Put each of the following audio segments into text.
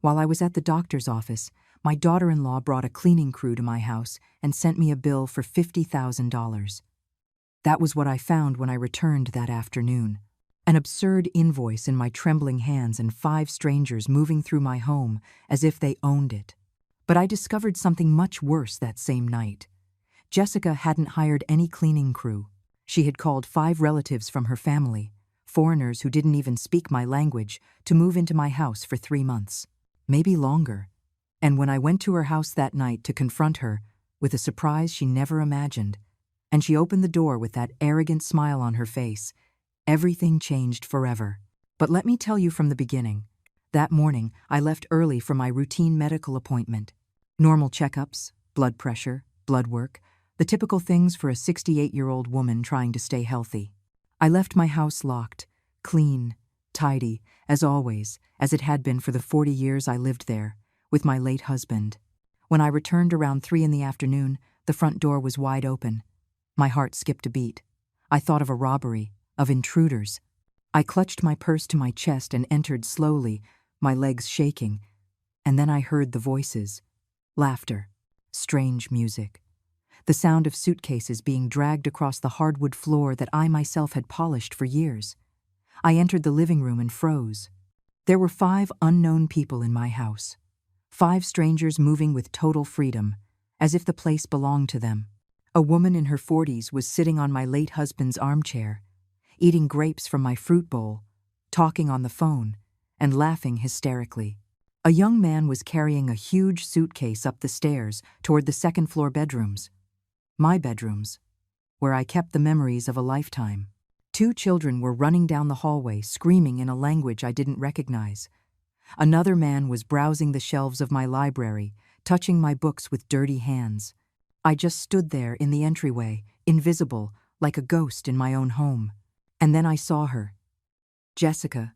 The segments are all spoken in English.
While I was at the doctor's office, my daughter-in-law brought a cleaning crew to my house and sent me a bill for $50,000. That was what I found when I returned that afternoon. An absurd invoice in my trembling hands and 5 strangers moving through my home as if they owned it. But I discovered something much worse that same night. Jessica hadn't hired any cleaning crew. She had called 5 relatives from her family, foreigners who didn't even speak my language, to move into my house for 3 months, maybe longer. And when I went to her house that night to confront her, with a surprise she never imagined, and she opened the door with that arrogant smile on her face, everything changed forever. But let me tell you from the beginning. That morning, I left early for my routine medical appointment. Normal checkups, blood pressure, blood work, the typical things for a 68-year-old woman trying to stay healthy. I left my house locked, clean, tidy, as always, as it had been for the 40 years I lived there, with my late husband. When I returned around 3 in the afternoon, the front door was wide open. My heart skipped a beat. I thought of a robbery, of intruders. I clutched my purse to my chest and entered slowly, my legs shaking. And then I heard the voices. Laughter. Strange music. The sound of suitcases being dragged across the hardwood floor that I myself had polished for years. I entered the living room and froze. There were 5 unknown people in my house. 5 strangers moving with total freedom, as if the place belonged to them. A woman in her 40s was sitting on my late husband's armchair, eating grapes from my fruit bowl, talking on the phone, and laughing hysterically. A young man was carrying a huge suitcase up the stairs toward the second-floor bedrooms. My bedrooms, where I kept the memories of a lifetime. 2 children were running down the hallway, screaming in a language I didn't recognize. Another man was browsing the shelves of my library, touching my books with dirty hands. I just stood there in the entryway, invisible, like a ghost in my own home. And then I saw her. Jessica,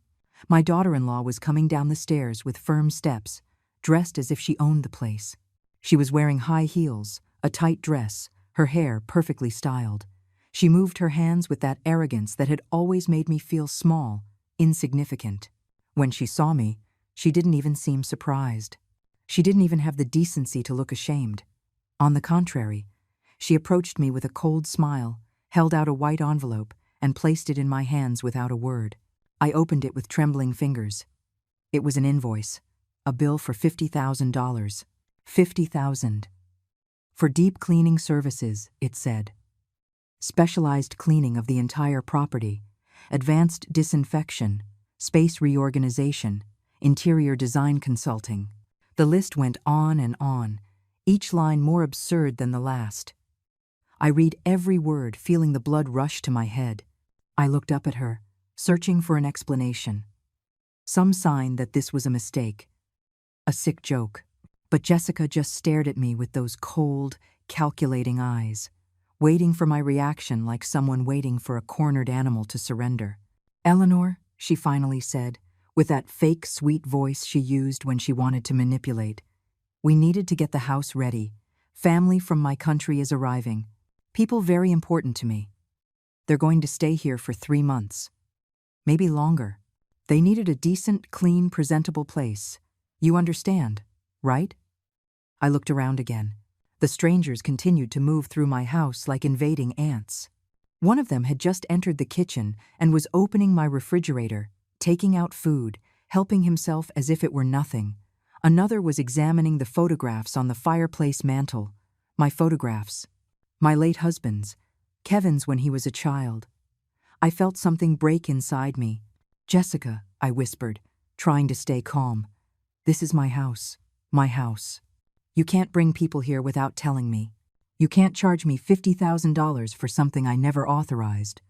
my daughter-in-law, was coming down the stairs with firm steps, dressed as if she owned the place. She was wearing high heels, a tight dress, her hair perfectly styled. She moved her hands with that arrogance that had always made me feel small, insignificant. When she saw me, she didn't even seem surprised. She didn't even have the decency to look ashamed. On the contrary, she approached me with a cold smile, held out a white envelope, and placed it in my hands without a word. I opened it with trembling fingers. It was an invoice, a bill for $50,000. $50,000. For deep cleaning services, it said. Specialized cleaning of the entire property, advanced disinfection, space reorganization, interior design consulting. The list went on and on, each line more absurd than the last. I read every word, feeling the blood rush to my head. I looked up at her, searching for an explanation. Some sign that this was a mistake, a sick joke. But Jessica just stared at me with those cold, calculating eyes, waiting for my reaction like someone waiting for a cornered animal to surrender. "Eleanor," she finally said, with that fake sweet voice she used when she wanted to manipulate. "We needed to get the house ready. Family from my country is arriving. People very important to me. They're going to stay here for 3 months. Maybe longer. They needed a decent, clean, presentable place. You understand, right?" I looked around again. The strangers continued to move through my house like invading ants. One of them had just entered the kitchen and was opening my refrigerator, taking out food, helping himself as if it were nothing. Another was examining the photographs on the fireplace mantel. My photographs. My late husband's. Kevin's when he was a child. I felt something break inside me. "Jessica," I whispered, trying to stay calm. "This is my house. My house. You can't bring people here without telling me. You can't charge me $50,000 for something I never authorized."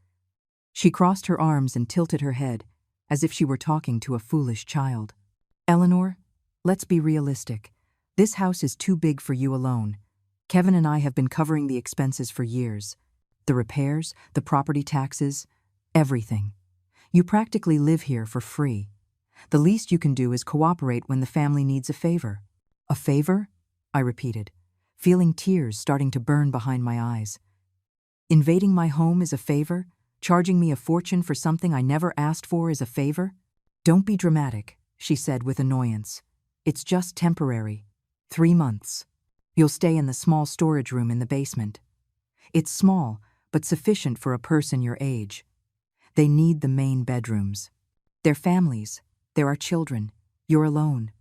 She crossed her arms and tilted her head, as if she were talking to a foolish child. "Eleanor, let's be realistic. This house is too big for you alone. Kevin and I have been covering the expenses for years. The repairs, the property taxes, everything. You practically live here for free. The least you can do is cooperate when the family needs a favor." "A favor?" I repeated, feeling tears starting to burn behind my eyes. "Invading my home is a favor? Charging me a fortune for something I never asked for is a favor?" "Don't be dramatic," she said with annoyance. It's just temporary. 3 months. You'll stay in the small storage room in the basement. It's small, but sufficient for a person your age. They need the main bedrooms. They're families. There are children. You're alone.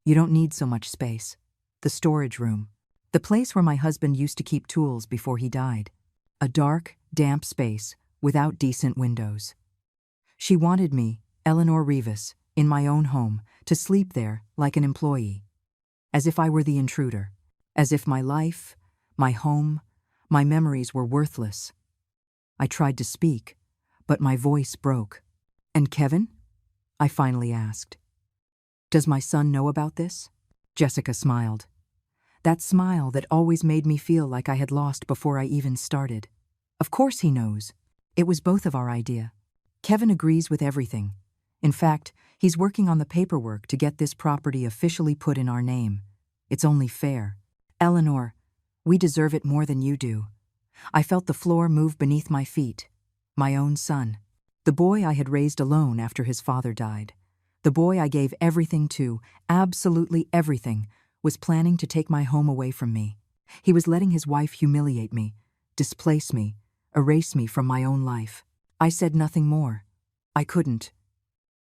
You don't need so much space. The storage room. The place where my husband used to keep tools before he died. A dark, damp space without decent windows. She wanted me, Eleanor Rivas, in my own home, to sleep there like an employee. As if I were the intruder. As if my life, my home, my memories were worthless. I tried to speak, but my voice broke. "And Kevin?" I finally asked. "Does my son know about this?" Jessica smiled. That smile that always made me feel like I had lost before I even started. "Of course he knows. It was both of our idea. Kevin agrees with everything. In fact, he's working on the paperwork to get this property officially put in our name. It's only fair. Eleanor, we deserve it more than you do." I felt the floor move beneath my feet. My own son. The boy I had raised alone after his father died. The boy I gave everything to, absolutely everything, was planning to take my home away from me. He was letting his wife humiliate me, displace me, erase me from my own life. I said nothing more. I couldn't.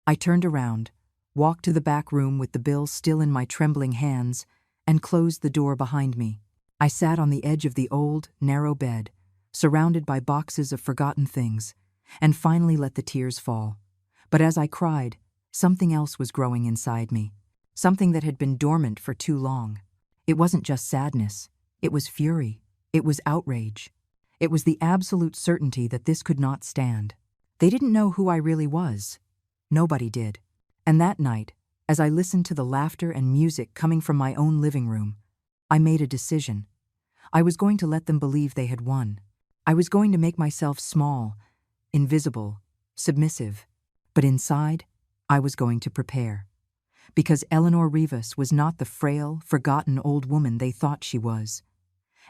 I turned around, walked to the back room with the bill still in my trembling hands, and closed the door behind me. I sat on the edge of the old, narrow bed, surrounded by boxes of forgotten things, and finally let the tears fall. But as I cried, something else was growing inside me, something that had been dormant for too long. It wasn't just sadness. It was fury. It was outrage. It was the absolute certainty that this could not stand. They didn't know who I really was. Nobody did. And that night, as I listened to the laughter and music coming from my own living room, I made a decision. I was going to let them believe they had won. I was going to make myself small, invisible, submissive. But inside, I was going to prepare. Because Eleanor Rivas was not the frail, forgotten old woman they thought she was.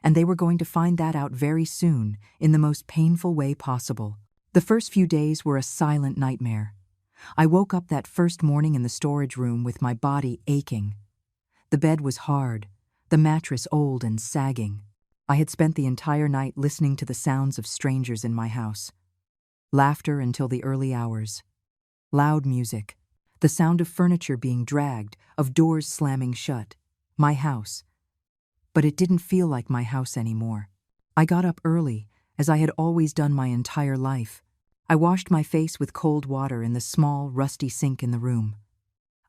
And they were going to find that out very soon, in the most painful way possible. The first few days were a silent nightmare. I woke up that first morning in the storage room with my body aching. The bed was hard, the mattress old and sagging. I had spent the entire night listening to the sounds of strangers in my house. Laughter until the early hours. Loud music. The sound of furniture being dragged, of doors slamming shut. My house. But it didn't feel like my house anymore. I got up early, as I had always done my entire life. I washed my face with cold water in the small, rusty sink in the room.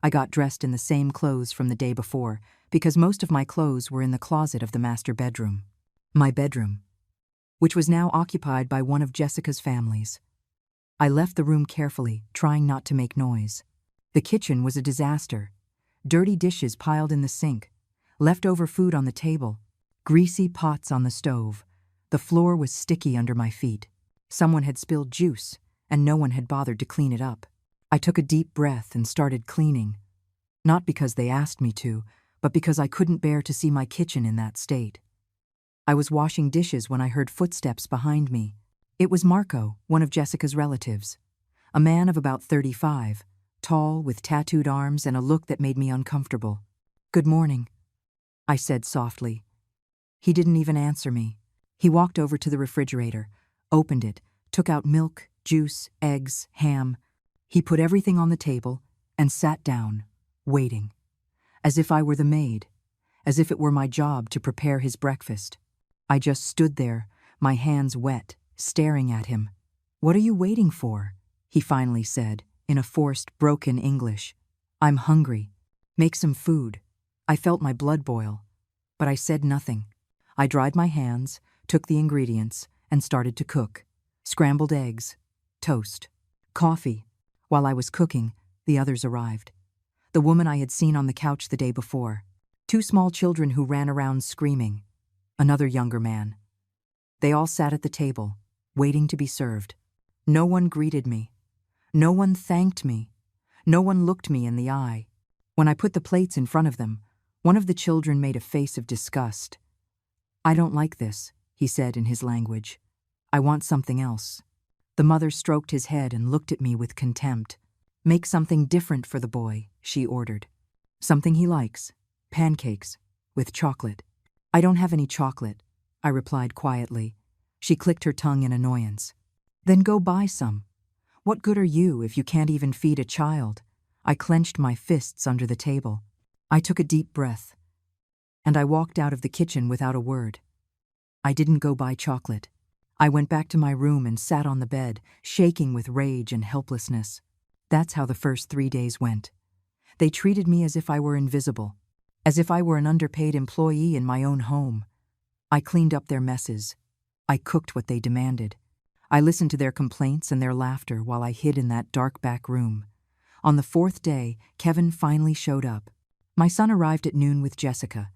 I got dressed in the same clothes from the day before, because most of my clothes were in the closet of the master bedroom. My bedroom, which was now occupied by one of Jessica's families. I left the room carefully, trying not to make noise. The kitchen was a disaster. Dirty dishes piled in the sink, leftover food on the table, greasy pots on the stove. The floor was sticky under my feet. Someone had spilled juice, and no one had bothered to clean it up. I took a deep breath and started cleaning. Not because they asked me to, but because I couldn't bear to see my kitchen in that state. I was washing dishes when I heard footsteps behind me. It was Marco, one of Jessica's relatives. A man of about 35, tall, with tattooed arms and a look that made me uncomfortable. "Good morning," I said softly. He didn't even answer me. He walked over to the refrigerator, opened it, took out milk, juice, eggs, ham. He put everything on the table and sat down, waiting. As if I were the maid, as if it were my job to prepare his breakfast. I just stood there, my hands wet, staring at him. "What are you waiting for?" he finally said, in a forced, broken English. "I'm hungry. Make some food." I felt my blood boil, but I said nothing. I dried my hands, took the ingredients, and started to cook. Scrambled eggs, toast, coffee. While I was cooking, the others arrived. The woman I had seen on the couch the day before. 2 small children who ran around screaming. Another younger man. They all sat at the table, waiting to be served. No one greeted me. No one thanked me. No one looked me in the eye. When I put the plates in front of them, one of the children made a face of disgust. "I don't like this," he said in his language. "I want something else." The mother stroked his head and looked at me with contempt. "Make something different for the boy," she ordered. Something he likes. Pancakes. With chocolate. I don't have any chocolate, I replied quietly. She clicked her tongue in annoyance. Then go buy some. What good are you if you can't even feed a child? I clenched my fists under the table. I took a deep breath. And I walked out of the kitchen without a word. I didn't go buy chocolate. I went back to my room and sat on the bed, shaking with rage and helplessness. That's how the first 3 days went. They treated me as if I were invisible, as if I were an underpaid employee in my own home. I cleaned up their messes. I cooked what they demanded. I listened to their complaints and their laughter while I hid in that dark back room. On the 4th day, Kevin finally showed up. My son arrived at noon with Jessica.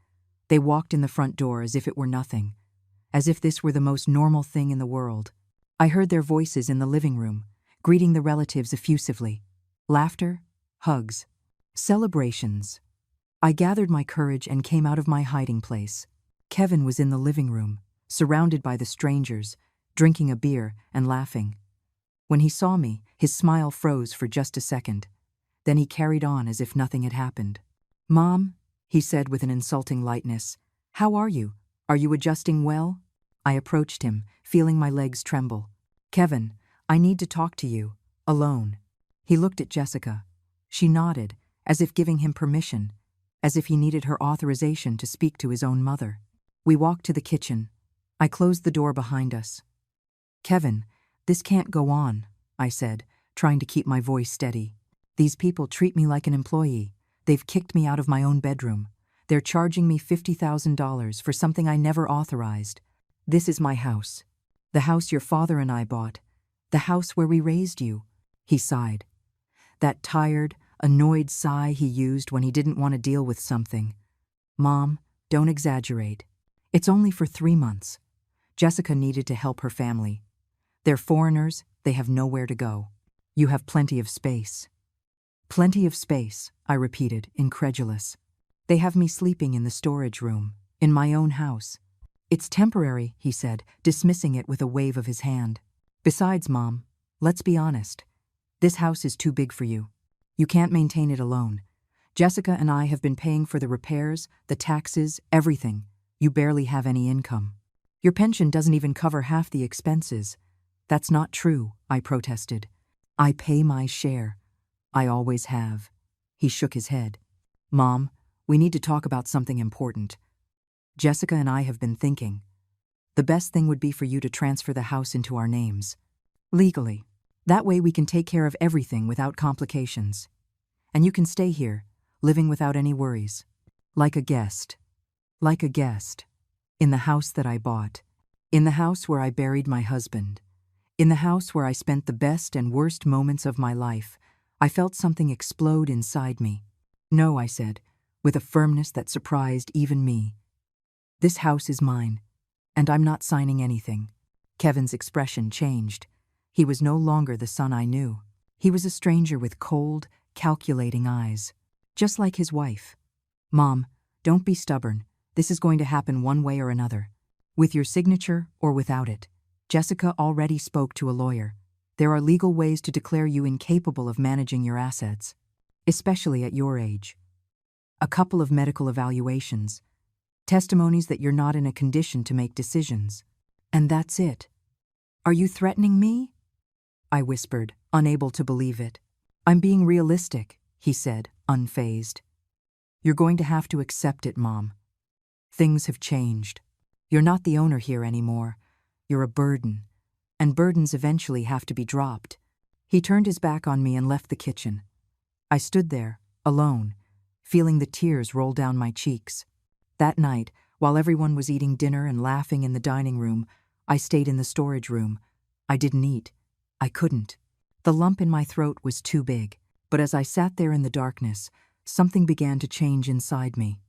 They walked in the front door as if it were nothing, as if this were the most normal thing in the world. I heard their voices in the living room, greeting the relatives effusively. Laughter, hugs, celebrations. I gathered my courage and came out of my hiding place. Kevin was in the living room, surrounded by the strangers, drinking a beer and laughing. When he saw me, his smile froze for just a second. Then he carried on as if nothing had happened. "Mom," he said with an insulting lightness, "how are you? Are you adjusting well?" I approached him, feeling my legs tremble. "Kevin, I need to talk to you, alone." He looked at Jessica. She nodded, as if giving him permission, as if he needed her authorization to speak to his own mother. We walked to the kitchen. I closed the door behind us. "Kevin, this can't go on," I said, trying to keep my voice steady. "These people treat me like an employee. They've kicked me out of my own bedroom. They're charging me $50,000 for something I never authorized. This is my house. The house your father and I bought. The house where we raised you." He sighed. That tired, annoyed sigh he used when he didn't want to deal with something. "Mom, don't exaggerate. It's only for 3 months. Jessica needed to help her family. They're foreigners, they have nowhere to go. You have plenty of space." "Plenty of space," I repeated, incredulous. "They have me sleeping in the storage room, in my own house." "It's temporary," he said, dismissing it with a wave of his hand. "Besides, Mom, let's be honest. This house is too big for you. You can't maintain it alone. Jessica and I have been paying for the repairs, the taxes, everything. You barely have any income. Your pension doesn't even cover half the expenses." "That's not true," I protested. "I pay my share. I always have." He shook his head. "Mom, we need to talk about something important. Jessica and I have been thinking. The best thing would be for you to transfer the house into our names. Legally. That way we can take care of everything without complications. And you can stay here, living without any worries. Like a guest. Like a guest. In the house that I bought. In the house where I buried my husband. In the house where I spent the best and worst moments of my life." I felt something explode inside me. "No," I said, with a firmness that surprised even me. "This house is mine, and I'm not signing anything." Kevin's expression changed. He was no longer the son I knew. He was a stranger with cold, calculating eyes, just like his wife. "Mom, don't be stubborn. This is going to happen one way or another. With your signature or without it. Jessica already spoke to a lawyer. There are legal ways to declare you incapable of managing your assets, especially at your age. A couple of medical evaluations, testimonies that you're not in a condition to make decisions. And that's it." "Are you threatening me?" I whispered, unable to believe it. "I'm being realistic," he said, unfazed. "You're going to have to accept it, Mom. Things have changed. You're not the owner here anymore. You're a burden. And burdens eventually have to be dropped." He turned his back on me and left the kitchen. I stood there, alone, feeling the tears roll down my cheeks. That night, while everyone was eating dinner and laughing in the dining room, I stayed in the storage room. I didn't eat. I couldn't. The lump in my throat was too big. But as I sat there in the darkness, something began to change inside me.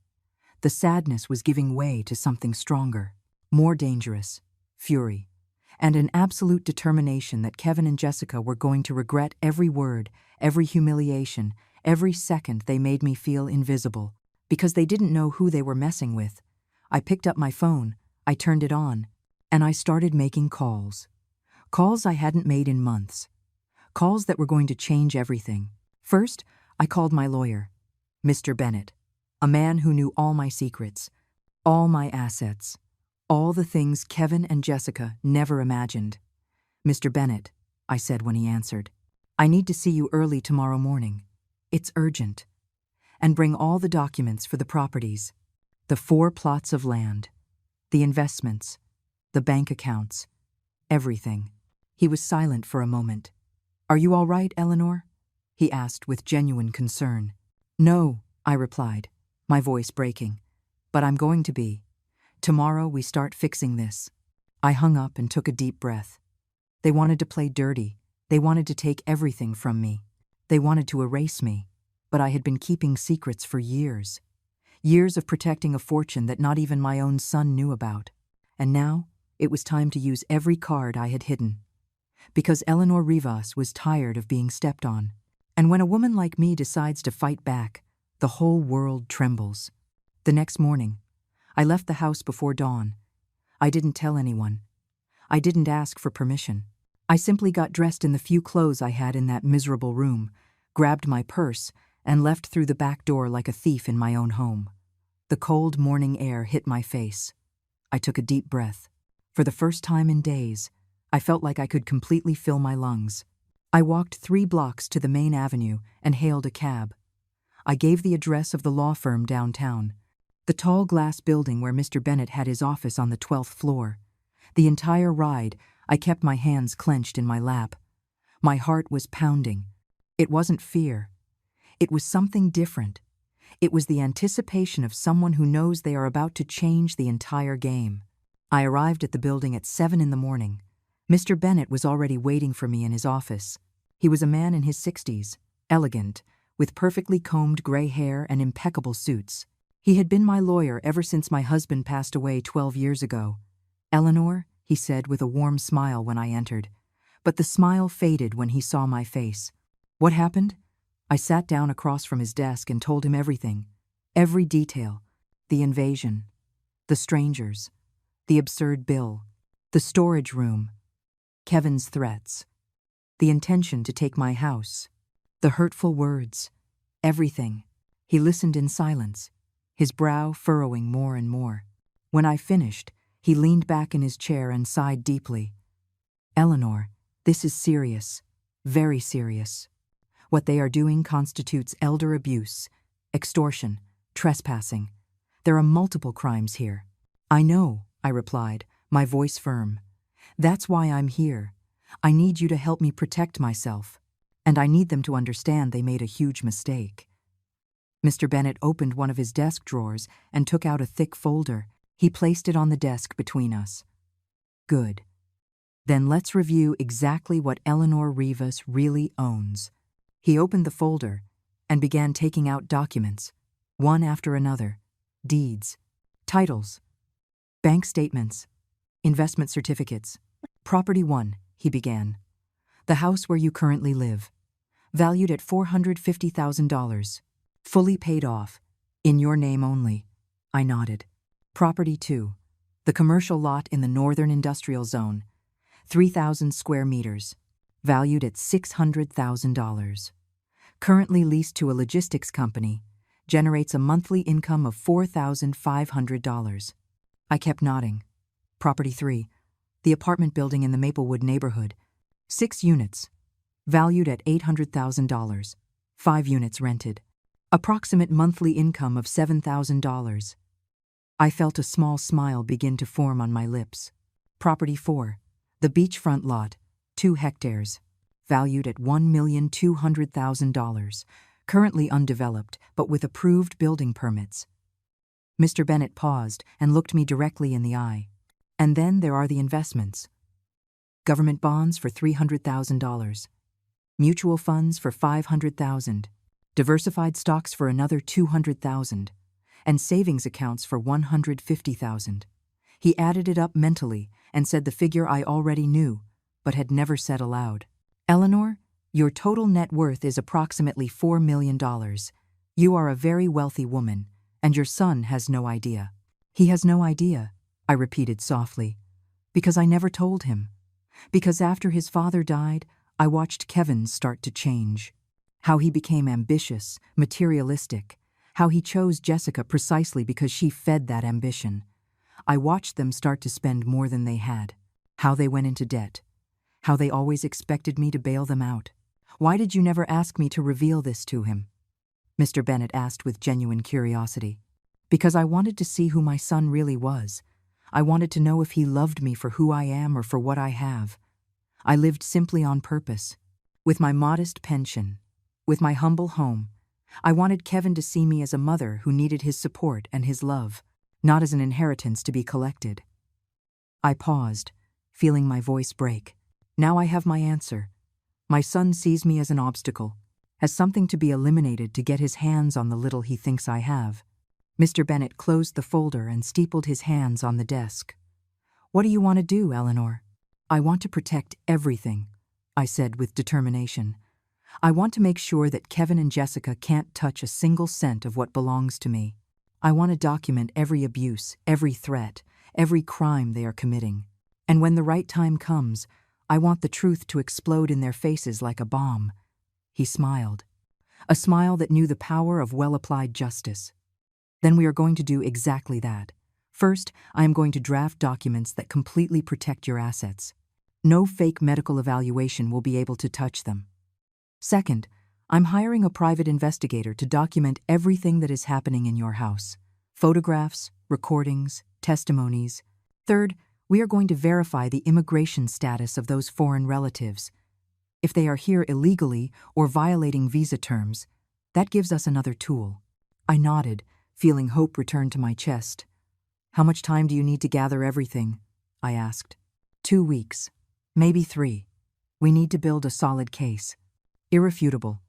The sadness was giving way to something stronger, more dangerous, fury, and an absolute determination that Kevin and Jessica were going to regret every word, every humiliation, every second they made me feel invisible, because they didn't know who they were messing with. I picked up my phone, I turned it on, and I started making calls. Calls I hadn't made in months. Calls that were going to change everything. First, I called my lawyer. Mr. Bennett, a man who knew all my secrets, all my assets, all the things Kevin and Jessica never imagined. Mr. Bennett, I said when he answered, I need to see you early tomorrow morning. It's urgent. And bring all the documents for the properties, the 4 plots of land, the investments, the bank accounts, everything. He was silent for a moment. Are you all right, Eleanor? He asked with genuine concern. No, I replied, my voice breaking. But I'm going to be. Tomorrow we start fixing this. I hung up and took a deep breath. They wanted to play dirty. They wanted to take everything from me. They wanted to erase me. But I had been keeping secrets for years. Years of protecting a fortune that not even my own son knew about. And now, it was time to use every card I had hidden. Because Eleanor Rivas was tired of being stepped on. And when a woman like me decides to fight back, the whole world trembles. The next morning, I left the house before dawn. I didn't tell anyone. I didn't ask for permission. I simply got dressed in the few clothes I had in that miserable room, grabbed my purse, and left through the back door like a thief in my own home. The cold morning air hit my face. I took a deep breath. For the first time in days, I felt like I could completely fill my lungs. I walked 3 blocks to the main avenue and hailed a cab. I gave the address of the law firm downtown, the tall glass building where Mr. Bennett had his office on the 12th floor. The entire ride, I kept my hands clenched in my lap. My heart was pounding. It wasn't fear. It was something different. It was the anticipation of someone who knows they are about to change the entire game. I arrived at the building at 7 in the morning. Mr. Bennett was already waiting for me in his office. He was a man in his 60s, elegant, with perfectly combed gray hair and impeccable suits. He had been my lawyer ever since my husband passed away 12 years ago. Eleanor, he said with a warm smile when I entered. But the smile faded when he saw my face. What happened? I sat down across from his desk and told him everything. Every detail. The invasion. The strangers. The absurd bill. The storage room. Kevin's threats. The intention to take my house. The hurtful words. Everything. He listened in silence, his brow furrowing more and more. When I finished, he leaned back in his chair and sighed deeply. Eleanor, this is serious. Very serious. What they are doing constitutes elder abuse, extortion, trespassing. There are multiple crimes here. I know, I replied, my voice firm. That's why I'm here. I need you to help me protect myself. And I need them to understand they made a huge mistake. Mr. Bennett opened one of his desk drawers and took out a thick folder. He placed it on the desk between us. Good. Then let's review exactly what Eleanor Rivas really owns. He opened the folder and began taking out documents, one after another, deeds, titles, bank statements, investment certificates. Property 1, he began. The house where you currently live, valued at $450,000, fully paid off, in your name only. I nodded. Property 2, the commercial lot in the Northern Industrial Zone, 3,000 square meters, valued at $600,000. Currently leased to a logistics company, generates a monthly income of $4,500. I kept nodding. Property 3, the apartment building in the Maplewood neighborhood, 6 units, valued at $800,000, 5 units rented. Approximate monthly income of $7,000. I felt a small smile begin to form on my lips. Property 4, the beachfront lot, 2 hectares, valued at $1,200,000, currently undeveloped but with approved building permits. Mr. Bennett paused and looked me directly in the eye. And then there are the investments. Government bonds for $300,000, mutual funds for $500,000, diversified stocks for another $200,000, and savings accounts for $150,000. He added it up mentally and said the figure I already knew, but had never said aloud. Eleanor, your total net worth is approximately $4 million. You are a very wealthy woman, and your son has no idea. He has no idea, I repeated softly, because I never told him. Because after his father died, I watched Kevin start to change. How he became ambitious, materialistic, how he chose Jessica precisely because she fed that ambition. I watched them start to spend more than they had, how they went into debt, how they always expected me to bail them out. Why did you never ask me to reveal this to him? Mr. Bennet asked with genuine curiosity. Because I wanted to see who my son really was. I wanted to know if he loved me for who I am or for what I have. I lived simply on purpose. With my modest pension, with my humble home, I wanted Kevin to see me as a mother who needed his support and his love, not as an inheritance to be collected. I paused, feeling my voice break. Now I have my answer. My son sees me as an obstacle, as something to be eliminated to get his hands on the little he thinks I have. Mr. Bennet closed the folder and steepled his hands on the desk. What do you want to do, Eleanor? I want to protect everything, I said with determination. I want to make sure that Kevin and Jessica can't touch a single cent of what belongs to me. I want to document every abuse, every threat, every crime they are committing. And when the right time comes, I want the truth to explode in their faces like a bomb. He smiled. A smile that knew the power of well-applied justice. Then we are going to do exactly that. First, I am going to draft documents that completely protect your assets. No fake medical evaluation will be able to touch them. Second, I'm hiring a private investigator to document everything that is happening in your house. Photographs, recordings, testimonies. Third, we are going to verify the immigration status of those foreign relatives. If they are here illegally or violating visa terms, that gives us another tool. I nodded, feeling hope return to my chest. How much time do you need to gather everything? I asked. 2 weeks, maybe 3. We need to build a solid case. Irrefutable.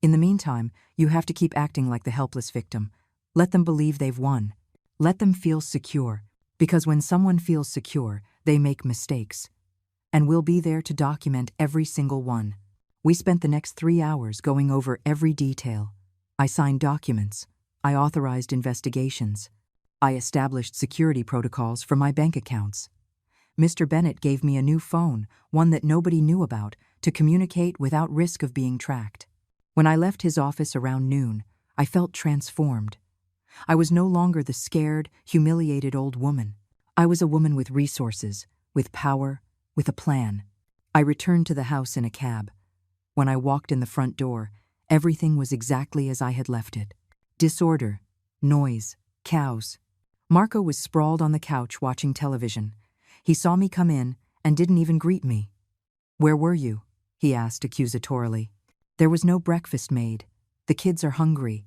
In the meantime, you have to keep acting like the helpless victim. Let them believe they've won. Let them feel secure, because when someone feels secure, they make mistakes. And we'll be there to document every single one. We spent the next 3 hours going over every detail. I signed documents. I authorized investigations. I established security protocols for my bank accounts. Mr. Bennet gave me a new phone, one that nobody knew about, to communicate without risk of being tracked. When I left his office around noon, I felt transformed. I was no longer the scared, humiliated old woman. I was a woman with resources, with power, with a plan. I returned to the house in a cab. When I walked in the front door, everything was exactly as I had left it. Disorder, noise, cows. Marco was sprawled on the couch watching television. He saw me come in and didn't even greet me. "Where were you?" he asked accusatorily. "There was no breakfast made. The kids are hungry."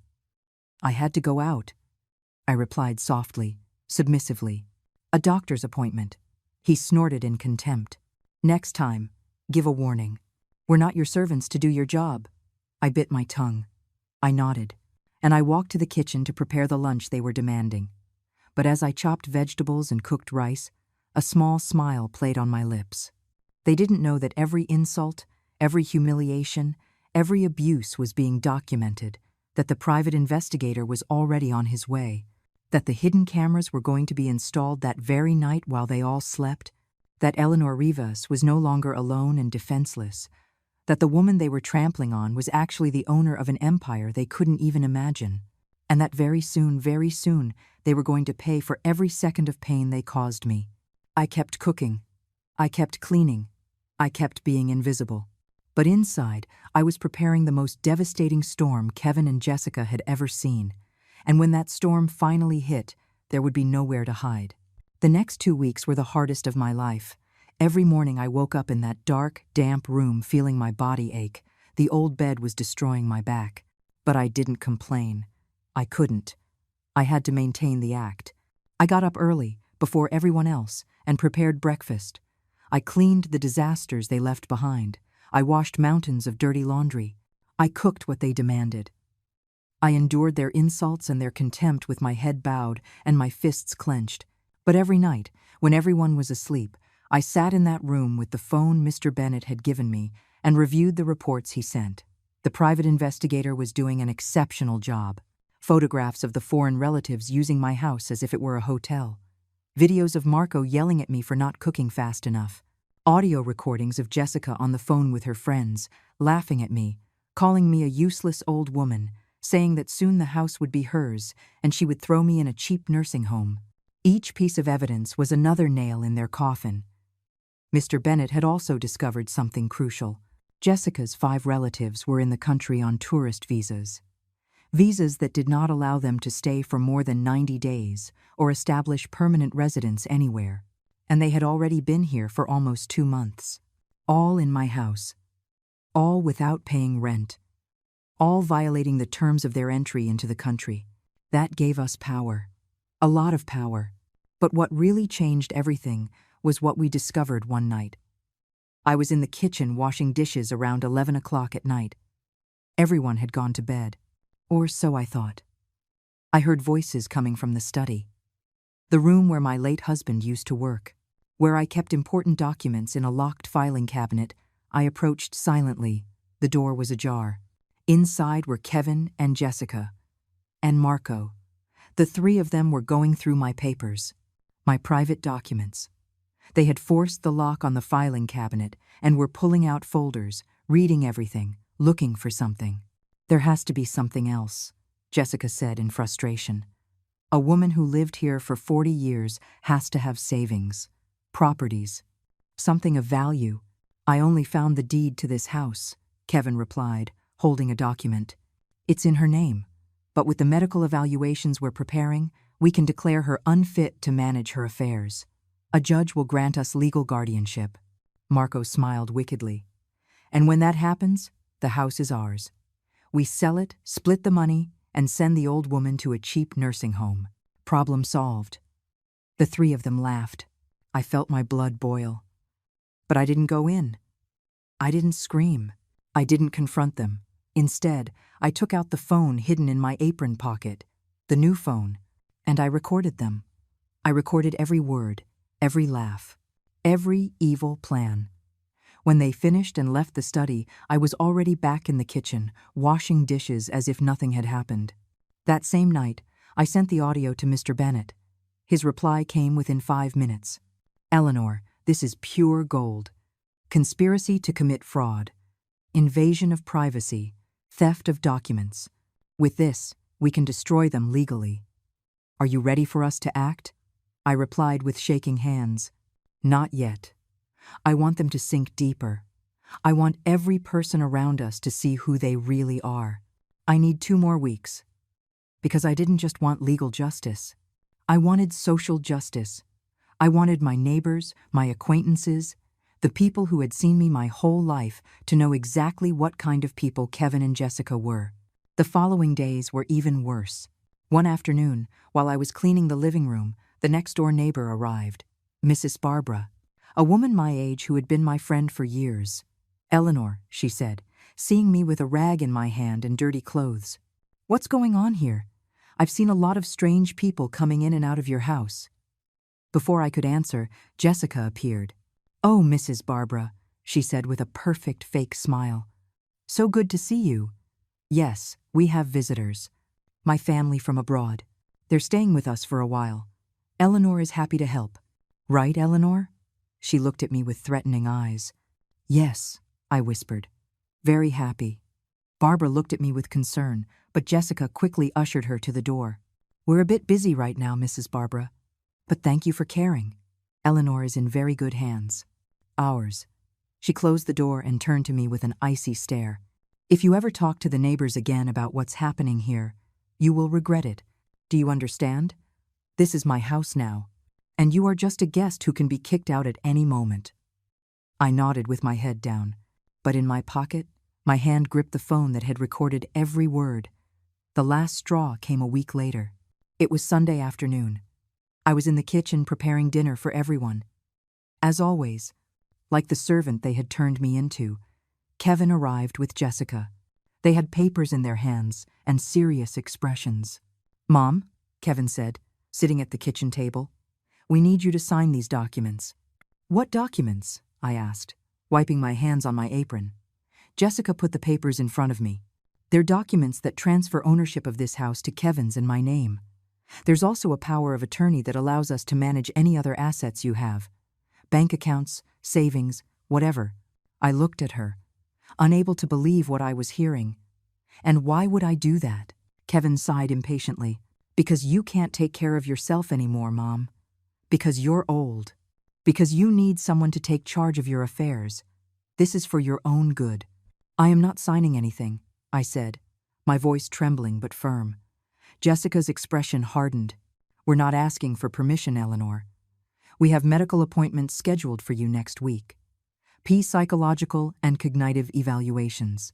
"I had to go out," I replied softly, submissively. "A doctor's appointment." He snorted in contempt. "Next time, give a warning. We're not your servants to do your job." I bit my tongue. I nodded, and I walked to the kitchen to prepare the lunch they were demanding. But as I chopped vegetables and cooked rice, a small smile played on my lips. They didn't know that every insult, every humiliation, every abuse was being documented, that the private investigator was already on his way, that the hidden cameras were going to be installed that very night while they all slept, that Eleanor Rivas was no longer alone and defenseless, that the woman they were trampling on was actually the owner of an empire they couldn't even imagine, and that very soon, they were going to pay for every second of pain they caused me. I kept cooking. I kept cleaning. I kept being invisible. But inside, I was preparing the most devastating storm Kevin and Jessica had ever seen. And when that storm finally hit, there would be nowhere to hide. The next 2 weeks were the hardest of my life. Every morning I woke up in that dark, damp room feeling my body ache. The old bed was destroying my back. But I didn't complain. I couldn't. I had to maintain the act. I got up early, before everyone else, and prepared breakfast. I cleaned the disasters they left behind. I washed mountains of dirty laundry. I cooked what they demanded. I endured their insults and their contempt with my head bowed and my fists clenched. But every night, when everyone was asleep, I sat in that room with the phone Mr. Bennet had given me and reviewed the reports he sent. The private investigator was doing an exceptional job. Photographs of the foreign relatives using my house as if it were a hotel. Videos of Marco yelling at me for not cooking fast enough. Audio recordings of Jessica on the phone with her friends, laughing at me, calling me a useless old woman, saying that soon the house would be hers and she would throw me in a cheap nursing home. Each piece of evidence was another nail in their coffin. Mr. Bennett had also discovered something crucial. Jessica's 5 relatives were in the country on tourist visas. Visas that did not allow them to stay for more than 90 days or establish permanent residence anywhere. And they had already been here for almost 2 months. All in my house. All without paying rent. All violating the terms of their entry into the country. That gave us power. A lot of power. But what really changed everything was what we discovered one night. I was in the kitchen washing dishes around 11 o'clock at night. Everyone had gone to bed. Or so I thought. I heard voices coming from the study. The room where my late husband used to work. Where I kept important documents in a locked filing cabinet, I approached silently. The door was ajar. Inside were Kevin and Jessica. And Marco. The 3 of them were going through my papers. My private documents. They had forced the lock on the filing cabinet and were pulling out folders, reading everything, looking for something. There has to be something else, Jessica said in frustration. A woman who lived here for 40 years has to have savings, properties, something of value. I only found the deed to this house, Kevin replied, holding a document. It's in her name, but with the medical evaluations we're preparing, we can declare her unfit to manage her affairs. A judge will grant us legal guardianship. Marco smiled wickedly. And when that happens, the house is ours. We sell it, split the money, and send the old woman to a cheap nursing home. Problem solved. The 3 of them laughed. I felt my blood boil. But I didn't go in. I didn't scream. I didn't confront them. Instead, I took out the phone hidden in my apron pocket, the new phone, and I recorded them. I recorded every word, every laugh, every evil plan. When they finished and left the study, I was already back in the kitchen, washing dishes as if nothing had happened. That same night, I sent the audio to Mr. Bennett. His reply came within 5 minutes. Eleanor, this is pure gold. Conspiracy to commit fraud. Invasion of privacy. Theft of documents. With this, we can destroy them legally. Are you ready for us to act? I replied with shaking hands. Not yet. I want them to sink deeper. I want every person around us to see who they really are. I need 2 more weeks. Because I didn't just want legal justice. I wanted social justice. I wanted my neighbors, my acquaintances, the people who had seen me my whole life to know exactly what kind of people Kevin and Jessica were. The following days were even worse. One afternoon, while I was cleaning the living room, the next-door neighbor arrived, Mrs. Barbara, a woman my age who had been my friend for years. Eleanor, she said, seeing me with a rag in my hand and dirty clothes. What's going on here? I've seen a lot of strange people coming in and out of your house. Before I could answer, Jessica appeared. Oh, Mrs. Barbara, she said with a perfect fake smile. So good to see you. Yes, we have visitors. My family from abroad. They're staying with us for a while. Eleanor is happy to help. Right, Eleanor? She looked at me with threatening eyes. Yes, I whispered. Very happy. Barbara looked at me with concern, but Jessica quickly ushered her to the door. We're a bit busy right now, Mrs. Barbara. But thank you for caring. Eleanor is in very good hands. Ours. She closed the door and turned to me with an icy stare. If you ever talk to the neighbors again about what's happening here, you will regret it. Do you understand? This is my house now, and you are just a guest who can be kicked out at any moment. I nodded with my head down, but in my pocket, my hand gripped the phone that had recorded every word. The last straw came a week later. It was Sunday afternoon. I was in the kitchen preparing dinner for everyone. As always, like the servant they had turned me into, Kevin arrived with Jessica. They had papers in their hands and serious expressions. Mom, Kevin said, sitting at the kitchen table, we need you to sign these documents. What documents? I asked, wiping my hands on my apron. Jessica put the papers in front of me. They're documents that transfer ownership of this house to Kevin's in my name. There's also a power of attorney that allows us to manage any other assets you have. Bank accounts, savings, whatever. I looked at her, unable to believe what I was hearing. And why would I do that? Kevin sighed impatiently. Because you can't take care of yourself anymore, Mom. Because you're old. Because you need someone to take charge of your affairs. This is for your own good. I am not signing anything, I said, my voice trembling but firm. Jessica's expression hardened. We're not asking for permission, Eleanor. We have medical appointments scheduled for you next week. Psychological and cognitive evaluations.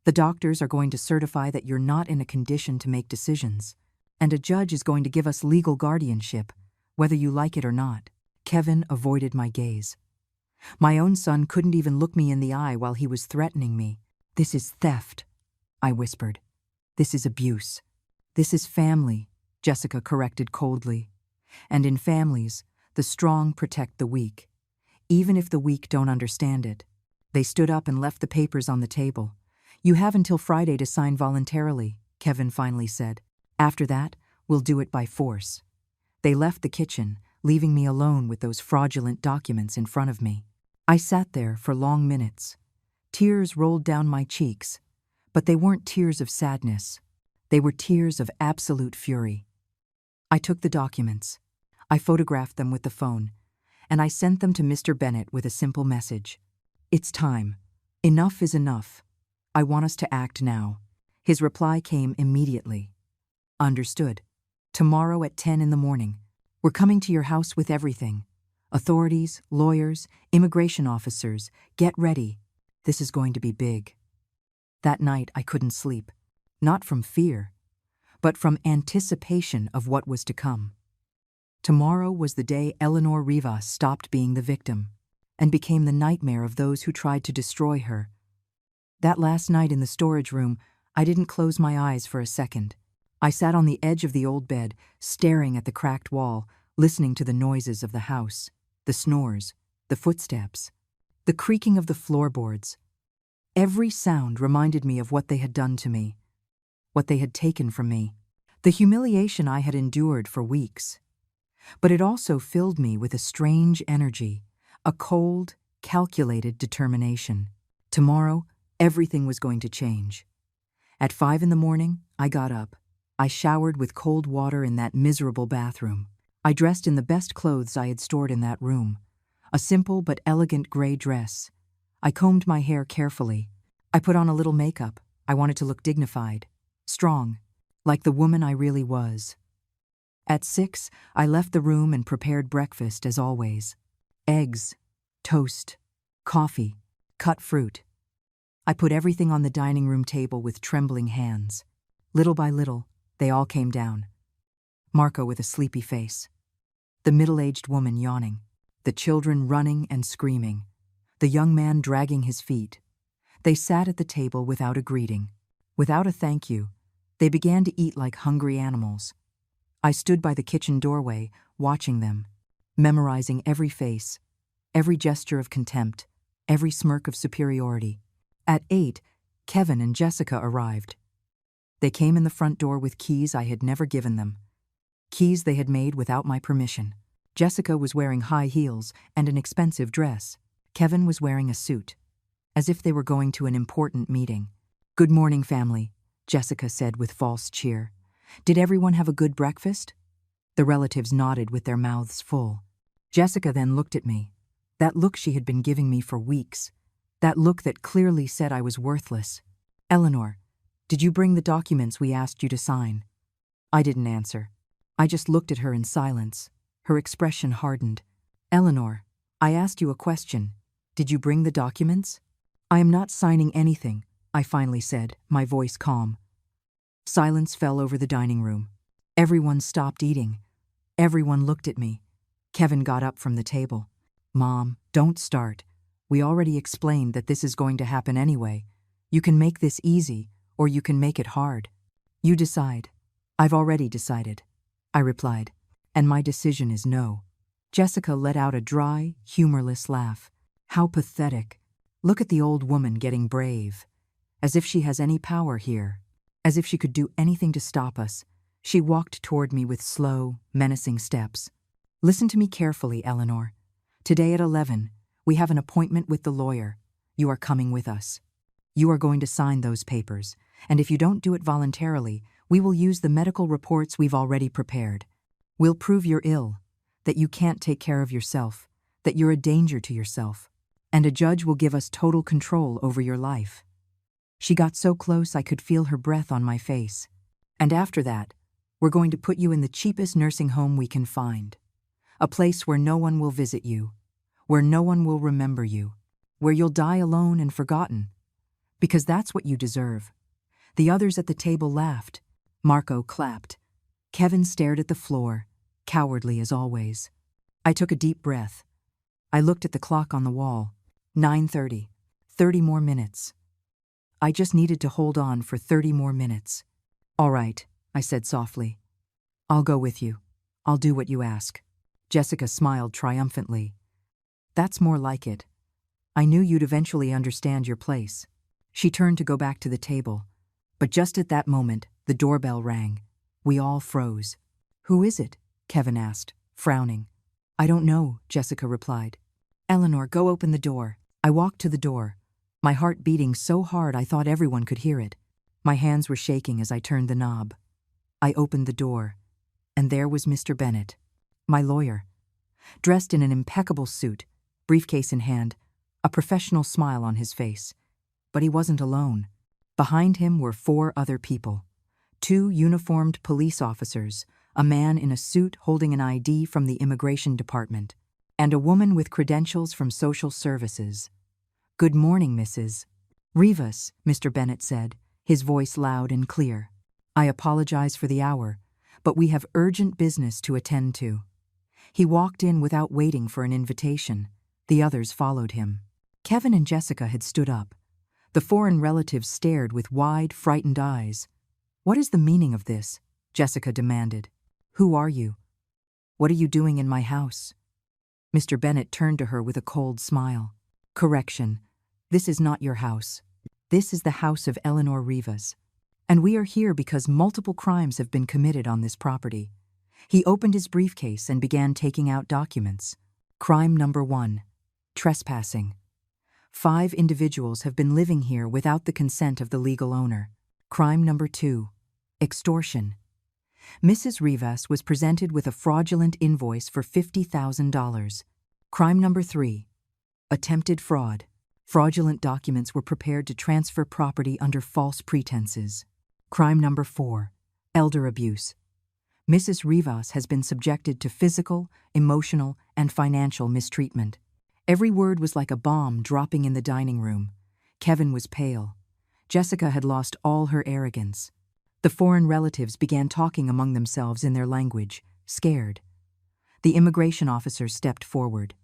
The doctors are going to certify that you're not in a condition to make decisions, and a judge is going to give us legal guardianship, whether you like it or not. Kevin avoided my gaze. My own son couldn't even look me in the eye while he was threatening me. This is theft, I whispered. This is abuse. This is family, Jessica corrected coldly. And in families, the strong protect the weak, even if the weak don't understand it. They stood up and left the papers on the table. You have until Friday to sign voluntarily, Kevin finally said. After that, we'll do it by force. They left the kitchen, leaving me alone with those fraudulent documents in front of me. I sat there for long minutes. Tears rolled down my cheeks, but they weren't tears of sadness. They were tears of absolute fury. I took the documents. I photographed them with the phone, and I sent them to Mr. Bennett with a simple message. It's time. Enough is enough. I want us to act now. His reply came immediately. Understood. Tomorrow at 10 in the morning. We're coming to your house with everything. Authorities, lawyers, immigration officers, get ready. This is going to be big. That night I couldn't sleep, not from fear, but from anticipation of what was to come. Tomorrow was the day Eleanor Rivas stopped being the victim and became the nightmare of those who tried to destroy her. That last night in the storage room, I didn't close my eyes for a second. I sat on the edge of the old bed, staring at the cracked wall, listening to the noises of the house, the snores, the footsteps, the creaking of the floorboards. Every sound reminded me of what they had done to me, what they had taken from me, the humiliation I had endured for weeks. But it also filled me with a strange energy, a cold, calculated determination. Tomorrow, everything was going to change. At 5 in the morning, I got up. I showered with cold water in that miserable bathroom. I dressed in the best clothes I had stored in that room, a simple but elegant gray dress. I combed my hair carefully. I put on a little makeup. I wanted to look dignified, strong, like the woman I really was. At 6, I left the room and prepared breakfast as always. Eggs, toast, coffee, cut fruit. I put everything on the dining room table with trembling hands. Little by little, they all came down. Marco with a sleepy face. The middle-aged woman yawning. The children running and screaming. The young man dragging his feet. They sat at the table without a greeting. Without a thank you, they began to eat like hungry animals. I stood by the kitchen doorway, watching them, memorizing every face, every gesture of contempt, every smirk of superiority. At 8, Kevin and Jessica arrived. They came in the front door with keys I had never given them. Keys they had made without my permission. Jessica was wearing high heels and an expensive dress. Kevin was wearing a suit, as if they were going to an important meeting. "Good morning, family," Jessica said with false cheer. "Did everyone have a good breakfast?" The relatives nodded with their mouths full. Jessica then looked at me. That look she had been giving me for weeks. That look that clearly said I was worthless. "Eleanor, did you bring the documents we asked you to sign?" I didn't answer. I just looked at her in silence. Her expression hardened. "Eleanor, I asked you a question. Did you bring the documents?" "I am not signing anything," I finally said, my voice calm. Silence fell over the dining room. Everyone stopped eating. Everyone looked at me. Kevin got up from the table. "Mom, don't start. We already explained that this is going to happen anyway. You can make this easy, or you can make it hard. You decide." "I've already decided," I replied, "and my decision is no." Jessica let out a dry, humorless laugh. How pathetic. Look at the old woman getting brave. As if she has any power here. As if she could do anything to stop us. She walked toward me with slow, menacing steps. "Listen to me carefully, Eleanor. Today at 11, we have an appointment with the lawyer. You are coming with us." You are going to sign those papers, and if you don't do it voluntarily, we will use the medical reports we've already prepared. We'll prove you're ill, that you can't take care of yourself, that you're a danger to yourself, and a judge will give us total control over your life." She got so close I could feel her breath on my face. "And after that, we're going to put you in the cheapest nursing home we can find. A place where no one will visit you, where no one will remember you, where you'll die alone and forgotten. Because that's what you deserve." The others at the table laughed. Marco clapped. Kevin stared at the floor, cowardly as always. I took a deep breath. I looked at the clock on the wall. 9:30. 30 more minutes. I just needed to hold on for 30 more minutes. "All right," I said softly. "I'll go with you. I'll do what you ask." Jessica smiled triumphantly. "That's more like it. I knew you'd eventually understand your place." She turned to go back to the table, but just at that moment, the doorbell rang. We all froze. "Who is it?" Kevin asked, frowning. "I don't know," Jessica replied. "Eleanor, go open the door." I walked to the door, my heart beating so hard I thought everyone could hear it. My hands were shaking as I turned the knob. I opened the door, and there was Mr. Bennett, my lawyer, dressed in an impeccable suit, briefcase in hand, a professional smile on his face. But he wasn't alone. Behind him were 4 other people. 2 uniformed police officers, a man in a suit holding an ID from the immigration department, and a woman with credentials from social services. "Good morning, Mrs. Rivas," Mr. Bennett said, his voice loud and clear. "I apologize for the hour, but we have urgent business to attend to." He walked in without waiting for an invitation. The others followed him. Kevin and Jessica had stood up. The foreign relatives stared with wide, frightened eyes. "What is the meaning of this?" Jessica demanded. "Who are you? What are you doing in my house?" Mr. Bennett turned to her with a cold smile. "Correction. This is not your house. This is the house of Eleanor Rivas. And we are here because multiple crimes have been committed on this property." He opened his briefcase and began taking out documents. Crime number 1. Trespassing. 5 individuals have been living here without the consent of the legal owner. Crime number 2. Extortion. Mrs. Rivas was presented with a fraudulent invoice for $50,000. Crime number 3. Attempted fraud. Fraudulent documents were prepared to transfer property under false pretenses. Crime number 4. Elder abuse. Mrs. Rivas has been subjected to physical, emotional, and financial mistreatment. Every word was like a bomb dropping in the dining room. Kevin was pale. Jessica had lost all her arrogance. The foreign relatives began talking among themselves in their language, scared. The immigration officer stepped forward.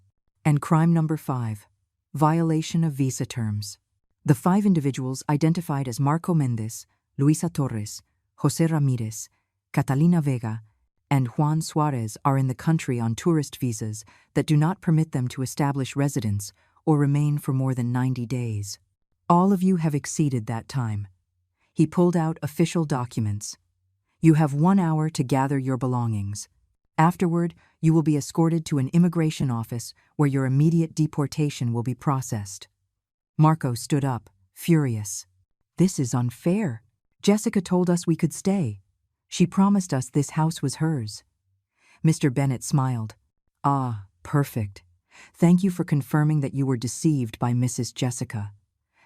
And crime number 5. Violation of visa terms. The 5 individuals identified as Marco Mendez, Luisa Torres, Jose Ramirez, Catalina Vega, and Juan Suarez are in the country on tourist visas that do not permit them to establish residence or remain for more than 90 days. All of you have exceeded that time. He pulled out official documents. You have 1 hour to gather your belongings. Afterward, you will be escorted to an immigration office where your immediate deportation will be processed. Marco stood up, furious. "This is unfair. Jessica told us we could stay. She promised us this house was hers." Mr. Bennett smiled. "Ah, perfect. Thank you for confirming that you were deceived by Mrs. Jessica.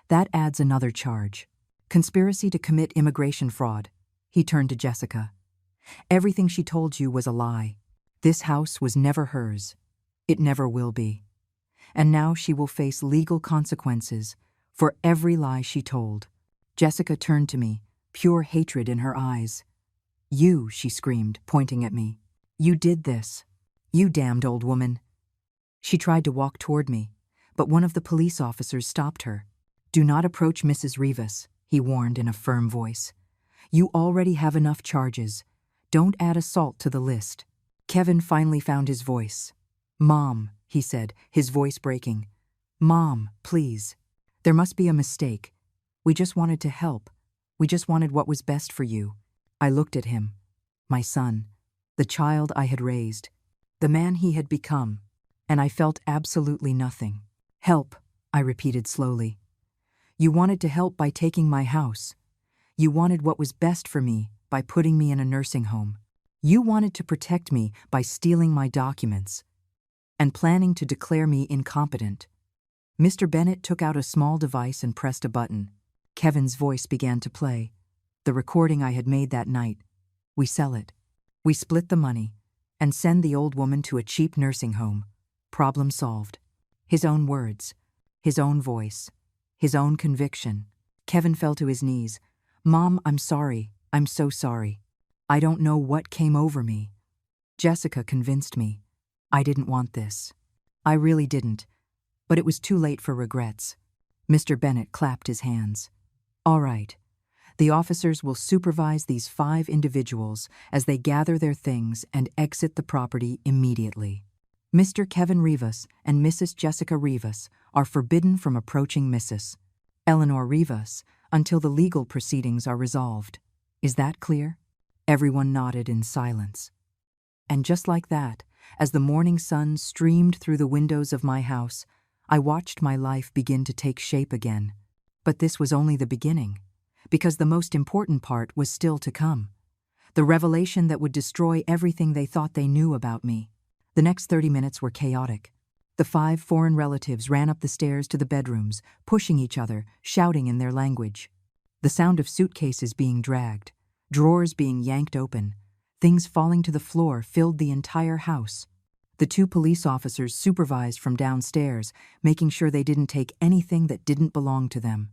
That adds another charge. Conspiracy to commit immigration fraud." He turned to Jessica. "Everything she told you was a lie. This house was never hers. It never will be. And now she will face legal consequences for every lie she told." Jessica turned to me, pure hatred in her eyes. "You," she screamed, pointing at me. "You did this. You damned old woman." She tried to walk toward me, but one of the police officers stopped her. "Do not approach Mrs. Rivas," he warned in a firm voice. "You already have enough charges. Don't add assault to the list." Kevin finally found his voice. "Mom," he said, his voice breaking. "Mom, please. There must be a mistake. We just wanted to help. We just wanted what was best for you." I looked at him, my son, the child I had raised, the man he had become, and I felt absolutely nothing. "Help," I repeated slowly. You wanted to help by taking my house. You wanted what was best for me by putting me in a nursing home. You wanted to protect me by stealing my documents and planning to declare me incompetent. Mr. Bennett took out a small device and pressed a button. Kevin's voice began to play. The recording I had made that night. We sell it. We split the money and send the old woman to a cheap nursing home. Problem solved. His own words, his own voice, his own conviction. Kevin fell to his knees. Mom, I'm sorry. I'm so sorry. I don't know what came over me. Jessica convinced me. I didn't want this. I really didn't. But it was too late for regrets. Mr. Bennett clapped his hands. All right. The officers will supervise these 5 individuals as they gather their things and exit the property immediately. Mr. Kevin Rivas and Mrs. Jessica Rivas are forbidden from approaching Mrs. Eleanor Rivas until the legal proceedings are resolved. Is that clear? Everyone nodded in silence. And just like that, as the morning sun streamed through the windows of my house, I watched my life begin to take shape again. But this was only the beginning, because the most important part was still to come. The revelation that would destroy everything they thought they knew about me. The next 30 minutes were chaotic. The 5 foreign relatives ran up the stairs to the bedrooms, pushing each other, shouting in their language. The sound of suitcases being dragged, drawers being yanked open, things falling to the floor filled the entire house. The 2 police officers supervised from downstairs, making sure they didn't take anything that didn't belong to them.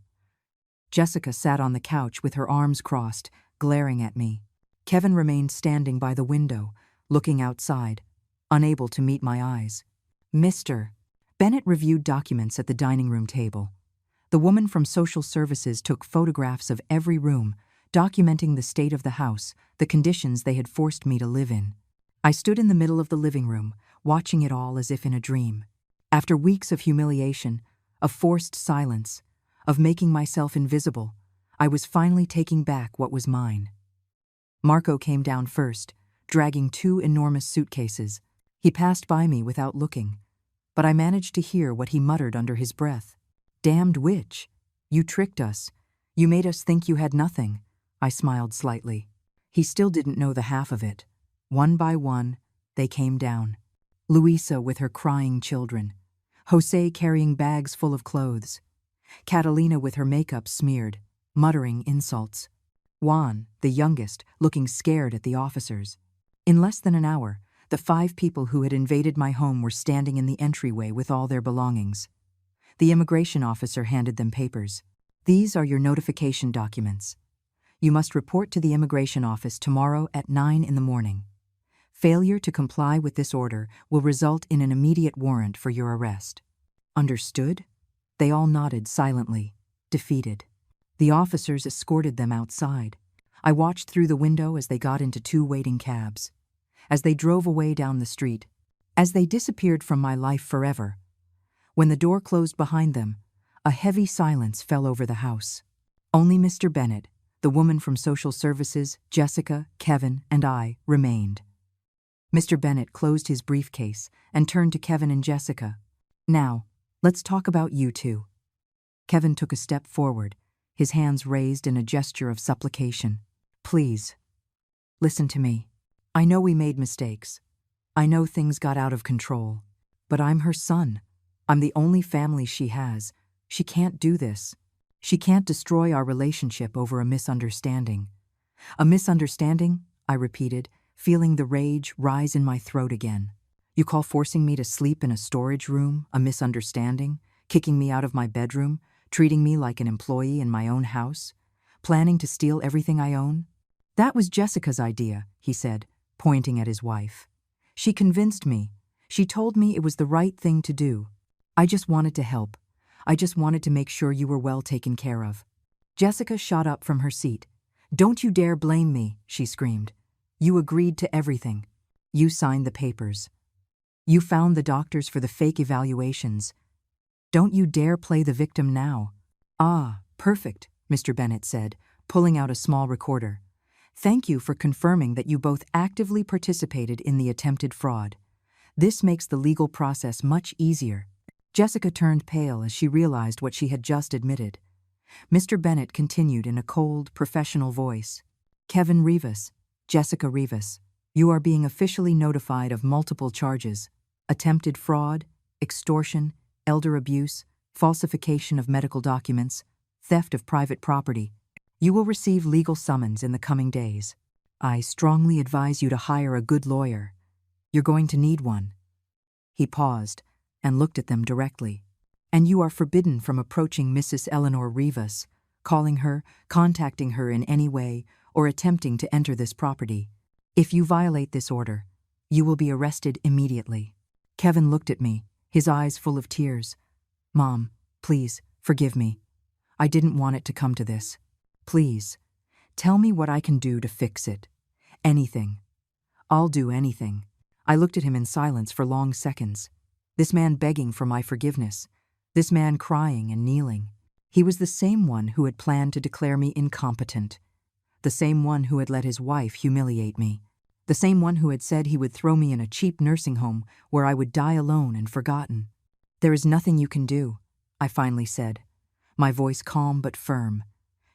Jessica sat on the couch with her arms crossed, glaring at me. Kevin remained standing by the window, looking outside, unable to meet my eyes. Mr. Bennett reviewed documents at the dining room table. The woman from social services took photographs of every room, documenting the state of the house, the conditions they had forced me to live in. I stood in the middle of the living room, watching it all as if in a dream. After weeks of humiliation, of forced silence, of making myself invisible, I was finally taking back what was mine. Marco came down first, dragging 2 enormous suitcases. He passed by me without looking, but I managed to hear what he muttered under his breath. Damned witch! You tricked us. You made us think you had nothing. I smiled slightly. He still didn't know the half of it. One by one, they came down. Luisa with her crying children. Jose carrying bags full of clothes. Catalina with her makeup smeared, muttering insults. Juan, the youngest, looking scared at the officers. In less than an hour, the 5 people who had invaded my home were standing in the entryway with all their belongings. The immigration officer handed them papers. These are your notification documents. You must report to the immigration office tomorrow at 9 in the morning. Failure to comply with this order will result in an immediate warrant for your arrest. Understood? They all nodded silently, defeated. The officers escorted them outside. I watched through the window as they got into 2 waiting cabs. As they drove away down the street, as they disappeared from my life forever. When the door closed behind them, a heavy silence fell over the house. Only Mr. Bennett, the woman from social services, Jessica, Kevin, and I remained. Mr. Bennett closed his briefcase and turned to Kevin and Jessica. Now, let's talk about you 2. Kevin took a step forward, his hands raised in a gesture of supplication. Please, listen to me. I know we made mistakes. I know things got out of control. But I'm her son. I'm the only family she has. She can't do this. She can't destroy our relationship over a misunderstanding. A misunderstanding, I repeated, feeling the rage rise in my throat again. You call forcing me to sleep in a storage room a misunderstanding? Kicking me out of my bedroom? Treating me like an employee in my own house? Planning to steal everything I own? That was Jessica's idea, he said, pointing at his wife. She convinced me. She told me it was the right thing to do. I just wanted to help. I just wanted to make sure you were well taken care of. Jessica shot up from her seat. Don't you dare blame me, she screamed. You agreed to everything. You signed the papers. You found the doctors for the fake evaluations. Don't you dare play the victim now. Ah, perfect, Mr. Bennett said, pulling out a small recorder. Thank you for confirming that you both actively participated in the attempted fraud. This makes the legal process much easier. Jessica turned pale as she realized what she had just admitted. Mr. Bennett continued in a cold, professional voice. Kevin Rivas, Jessica Rivas, you are being officially notified of multiple charges: attempted fraud, extortion, elder abuse, falsification of medical documents, theft of private property. You will receive legal summons in the coming days. I strongly advise you to hire a good lawyer. You're going to need one. He paused and looked at them directly. And you are forbidden from approaching Mrs. Eleanor Rivas, calling her, contacting her in any way, or attempting to enter this property. If you violate this order, you will be arrested immediately. Kevin looked at me, his eyes full of tears. Mom, please, forgive me. I didn't want it to come to this. Please, tell me what I can do to fix it. Anything. I'll do anything. I looked at him in silence for long seconds. This man begging for my forgiveness. This man crying and kneeling. He was the same one who had planned to declare me incompetent. The same one who had let his wife humiliate me. The same one who had said he would throw me in a cheap nursing home where I would die alone and forgotten. There is nothing you can do, I finally said, my voice calm but firm.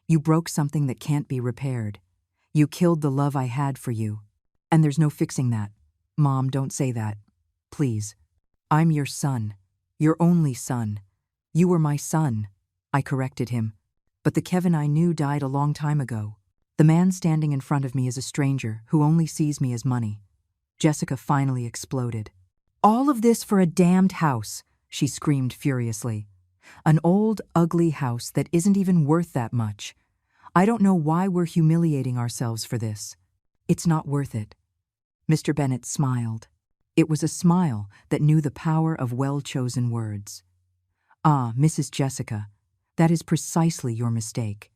You broke something that can't be repaired. You killed the love I had for you. And there's no fixing that. Mom, don't say that. Please. I'm your son. Your only son. You were my son, I corrected him. But the Kevin I knew died a long time ago. The man standing in front of me is a stranger who only sees me as money. Jessica finally exploded. All of this for a damned house, she screamed furiously. An old, ugly house that isn't even worth that much. I don't know why we're humiliating ourselves for this. It's not worth it. Mr. Bennett smiled. It was a smile that knew the power of well-chosen words. Ah, Mrs. Jessica, that is precisely your mistake.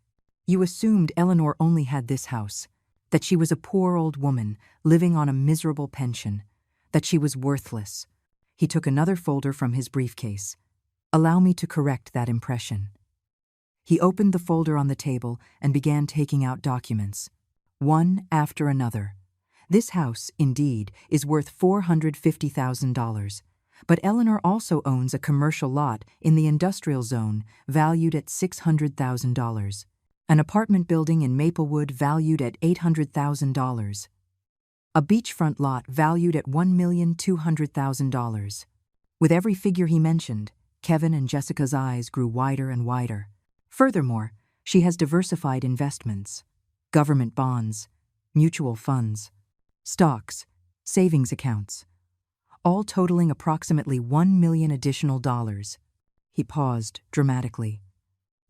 You assumed Eleanor only had this house, that she was a poor old woman living on a miserable pension, that she was worthless. He took another folder from his briefcase. Allow me to correct that impression. He opened the folder on the table and began taking out documents, one after another. This house, indeed, is worth $450,000. But Eleanor also owns a commercial lot in the industrial zone valued at $600,000, an apartment building in Maplewood valued at $800,000, a beachfront lot valued at $1,200,000. With every figure he mentioned, Kevin and Jessica's eyes grew wider and wider. Furthermore, she has diversified investments, government bonds, mutual funds, stocks, savings accounts, all totaling approximately $1 million additional dollars. He paused dramatically.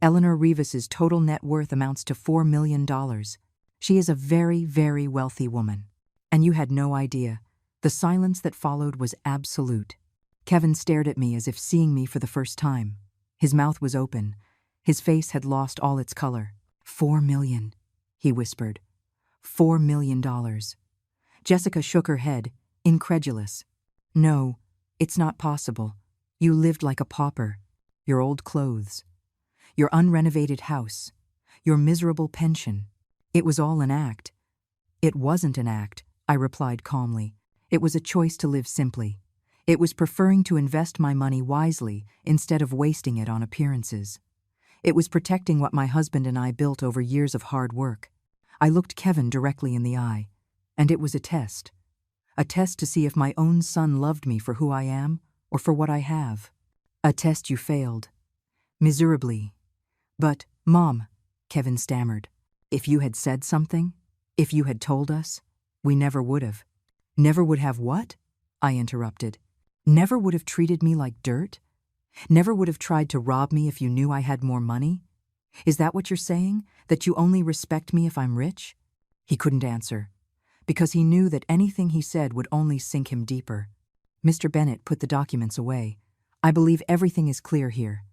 Eleanor Rivas's total net worth amounts to $4 million. She is a very, very wealthy woman. And you had no idea. The silence that followed was absolute. Kevin stared at me as if seeing me for the first time. His mouth was open. His face had lost all its color. $4 million, he whispered. $4 million. Jessica shook her head, incredulous. No, it's not possible. You lived like a pauper. Your old clothes. Your unrenovated house. Your miserable pension. It was all an act. It wasn't an act, I replied calmly. It was a choice to live simply. It was preferring to invest my money wisely instead of wasting it on appearances. It was protecting what my husband and I built over years of hard work. I looked Kevin directly in the eye, and it was a test. A test to see if my own son loved me for who I am or for what I have. A test you failed. Miserably. But, Mom, Kevin stammered, if you had said something, if you had told us, we never would have. Never would have what? I interrupted. Never would have treated me like dirt? Never would have tried to rob me if you knew I had more money? Is that what you're saying? That you only respect me if I'm rich? He couldn't answer, because he knew that anything he said would only sink him deeper. Mr. Bennett put the documents away. I believe everything is clear here.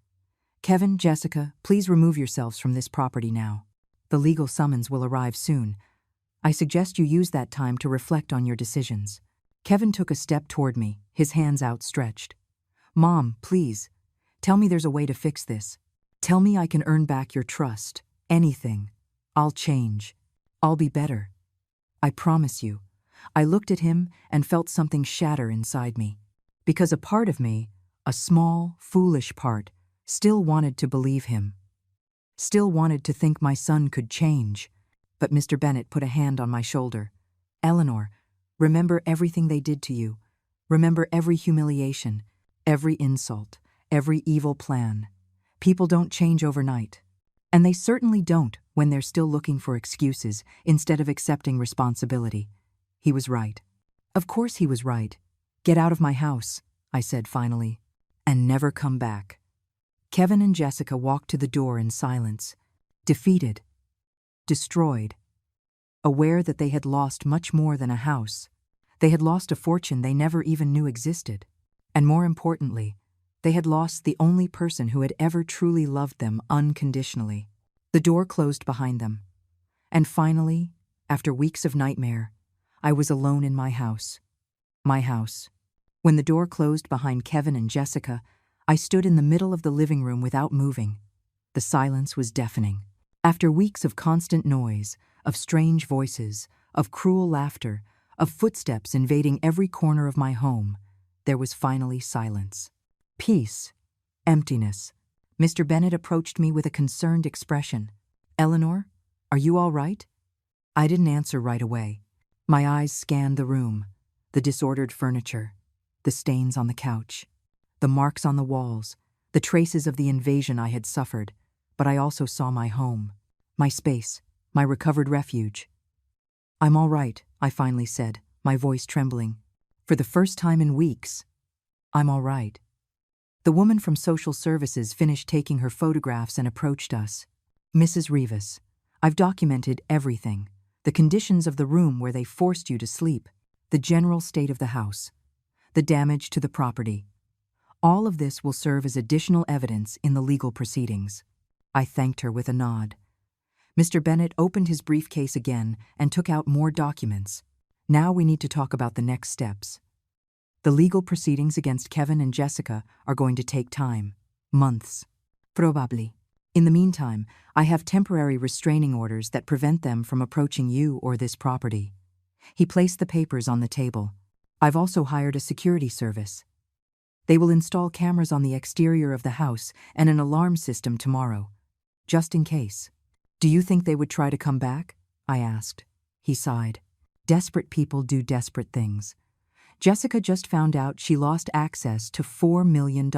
Kevin, Jessica, please remove yourselves from this property now. The legal summons will arrive soon. I suggest you use that time to reflect on your decisions. Kevin took a step toward me, his hands outstretched. Mom, please, tell me there's a way to fix this. Tell me I can earn back your trust. Anything. I'll change. I'll be better. I promise you. I looked at him and felt something shatter inside me, because a part of me, a small, foolish part, still wanted to believe him. Still wanted to think my son could change. But Mr. Bennet put a hand on my shoulder. Eleanor, remember everything they did to you. Remember every humiliation, every insult, every evil plan. People don't change overnight. And they certainly don't when they're still looking for excuses instead of accepting responsibility. He was right. Of course he was right. Get out of my house, I said finally, and never come back. Kevin and Jessica walked to the door in silence, defeated, destroyed, aware that they had lost much more than a house. They had lost a fortune they never even knew existed. And more importantly, they had lost the only person who had ever truly loved them unconditionally. The door closed behind them. And finally, after weeks of nightmare, I was alone in my house. My house. When the door closed behind Kevin and Jessica, I stood in the middle of the living room without moving. The silence was deafening. After weeks of constant noise, of strange voices, of cruel laughter, of footsteps invading every corner of my home, there was finally silence. Peace. Emptiness. Mr. Bennet approached me with a concerned expression. Eleanor, are you all right? I didn't answer right away. My eyes scanned the room, the disordered furniture, the stains on the couch, the marks on the walls, the traces of the invasion I had suffered, but I also saw my home, my space, my recovered refuge. I'm all right, I finally said, my voice trembling. For the first time in weeks, I'm all right. The woman from social services finished taking her photographs and approached us. Mrs. Rivas, I've documented everything. The conditions of the room where they forced you to sleep, the general state of the house, the damage to the property. All of this will serve as additional evidence in the legal proceedings. I thanked her with a nod. Mr. Bennet opened his briefcase again and took out more documents. Now we need to talk about the next steps. The legal proceedings against Kevin and Jessica are going to take time. Months. Probably. In the meantime, I have temporary restraining orders that prevent them from approaching you or this property. He placed the papers on the table. I've also hired a security service. They will install cameras on the exterior of the house and an alarm system tomorrow, just in case. Do you think they would try to come back? I asked. He sighed. Desperate people do desperate things. Jessica just found out she lost access to $4 million.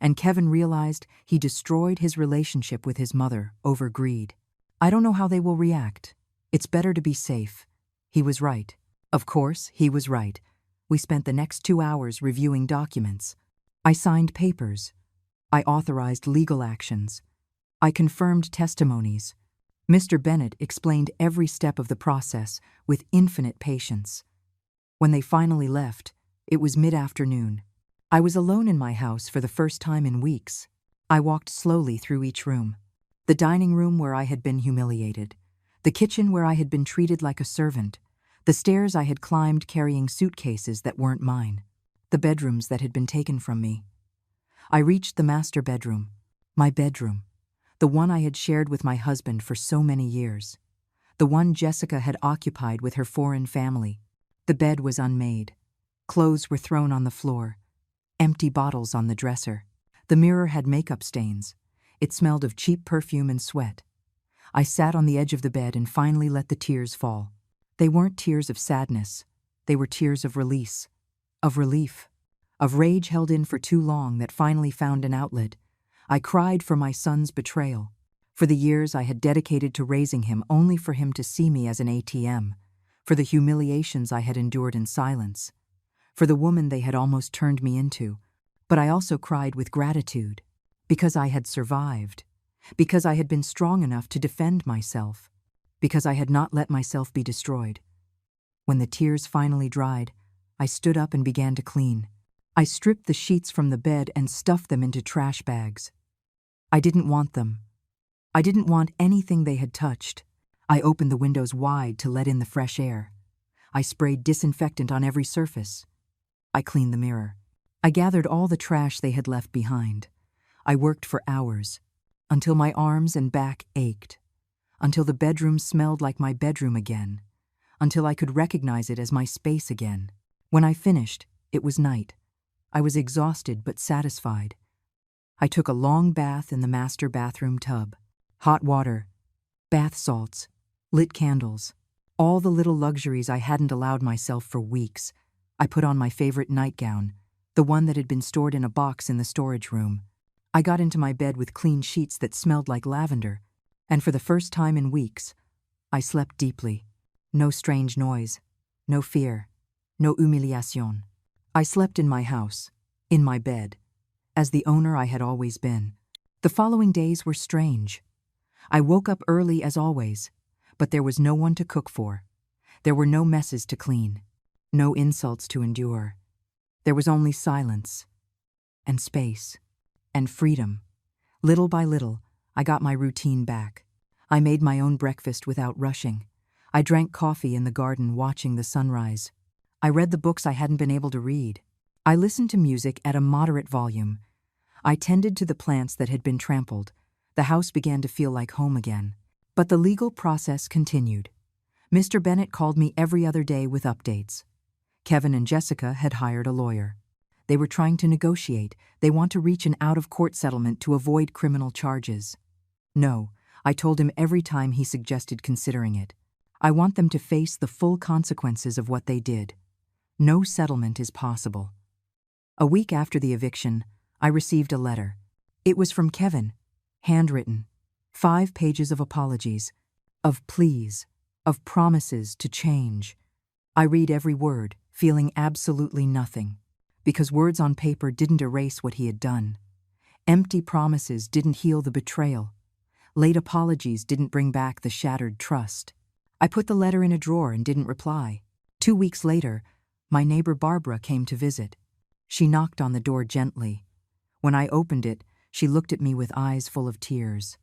And Kevin realized he destroyed his relationship with his mother over greed. I don't know how they will react. It's better to be safe. He was right. Of course, he was right. We spent the next 2 hours reviewing documents. I signed papers. I authorized legal actions. I confirmed testimonies. Mr. Bennet explained every step of the process with infinite patience. When they finally left, it was mid-afternoon. I was alone in my house for the first time in weeks. I walked slowly through each room. The dining room where I had been humiliated. The kitchen where I had been treated like a servant. The stairs I had climbed carrying suitcases that weren't mine. The bedrooms that had been taken from me. I reached the master bedroom. My bedroom. The one I had shared with my husband for so many years. The one Jessica had occupied with her foreign family. The bed was unmade. Clothes were thrown on the floor. Empty bottles on the dresser. The mirror had makeup stains. It smelled of cheap perfume and sweat. I sat on the edge of the bed and finally let the tears fall. They weren't tears of sadness. They were tears of release. Of relief. Of rage held in for too long that finally found an outlet. I cried for my son's betrayal. For the years I had dedicated to raising him only for him to see me as an ATM. For the humiliations I had endured in silence. For the woman they had almost turned me into. But I also cried with gratitude, because I had survived, because I had been strong enough to defend myself, because I had not let myself be destroyed. When the tears finally dried, I stood up and began to clean. I stripped the sheets from the bed and stuffed them into trash bags. I didn't want them. I didn't want anything they had touched. I opened the windows wide to let in the fresh air. I sprayed disinfectant on every surface. I cleaned the mirror. I gathered all the trash they had left behind. I worked for hours, until my arms and back ached, until the bedroom smelled like my bedroom again, until I could recognize it as my space again. When I finished, it was night. I was exhausted but satisfied. I took a long bath in the master bathroom tub. Hot water, bath salts, lit candles, all the little luxuries I hadn't allowed myself for weeks. I put on my favorite nightgown, the one that had been stored in a box in the storage room. I got into my bed with clean sheets that smelled like lavender, and for the first time in weeks, I slept deeply. No strange noise, no fear, no humiliation. I slept in my house, in my bed, as the owner I had always been. The following days were strange. I woke up early as always, but there was no one to cook for. There were no messes to clean, no insults to endure. There was only silence, and space, and freedom. Little by little, I got my routine back. I made my own breakfast without rushing. I drank coffee in the garden watching the sunrise. I read the books I hadn't been able to read. I listened to music at a moderate volume. I tended to the plants that had been trampled. The house began to feel like home again. But the legal process continued. Mr. Bennett called me every other day with updates. Kevin and Jessica had hired a lawyer. They were trying to negotiate. They want to reach an out-of-court settlement to avoid criminal charges. No, I told him every time he suggested considering it. I want them to face the full consequences of what they did. No settlement is possible. A week after the eviction, I received a letter. It was from Kevin, handwritten, 5 pages of apologies, of pleas, of promises to change. I read every word, feeling absolutely nothing, because words on paper didn't erase what he had done. Empty promises didn't heal the betrayal. Late apologies didn't bring back the shattered trust. I put the letter in a drawer and didn't reply. 2 weeks later, my neighbor Barbara came to visit. She knocked on the door gently. When I opened it, she looked at me with eyes full of tears.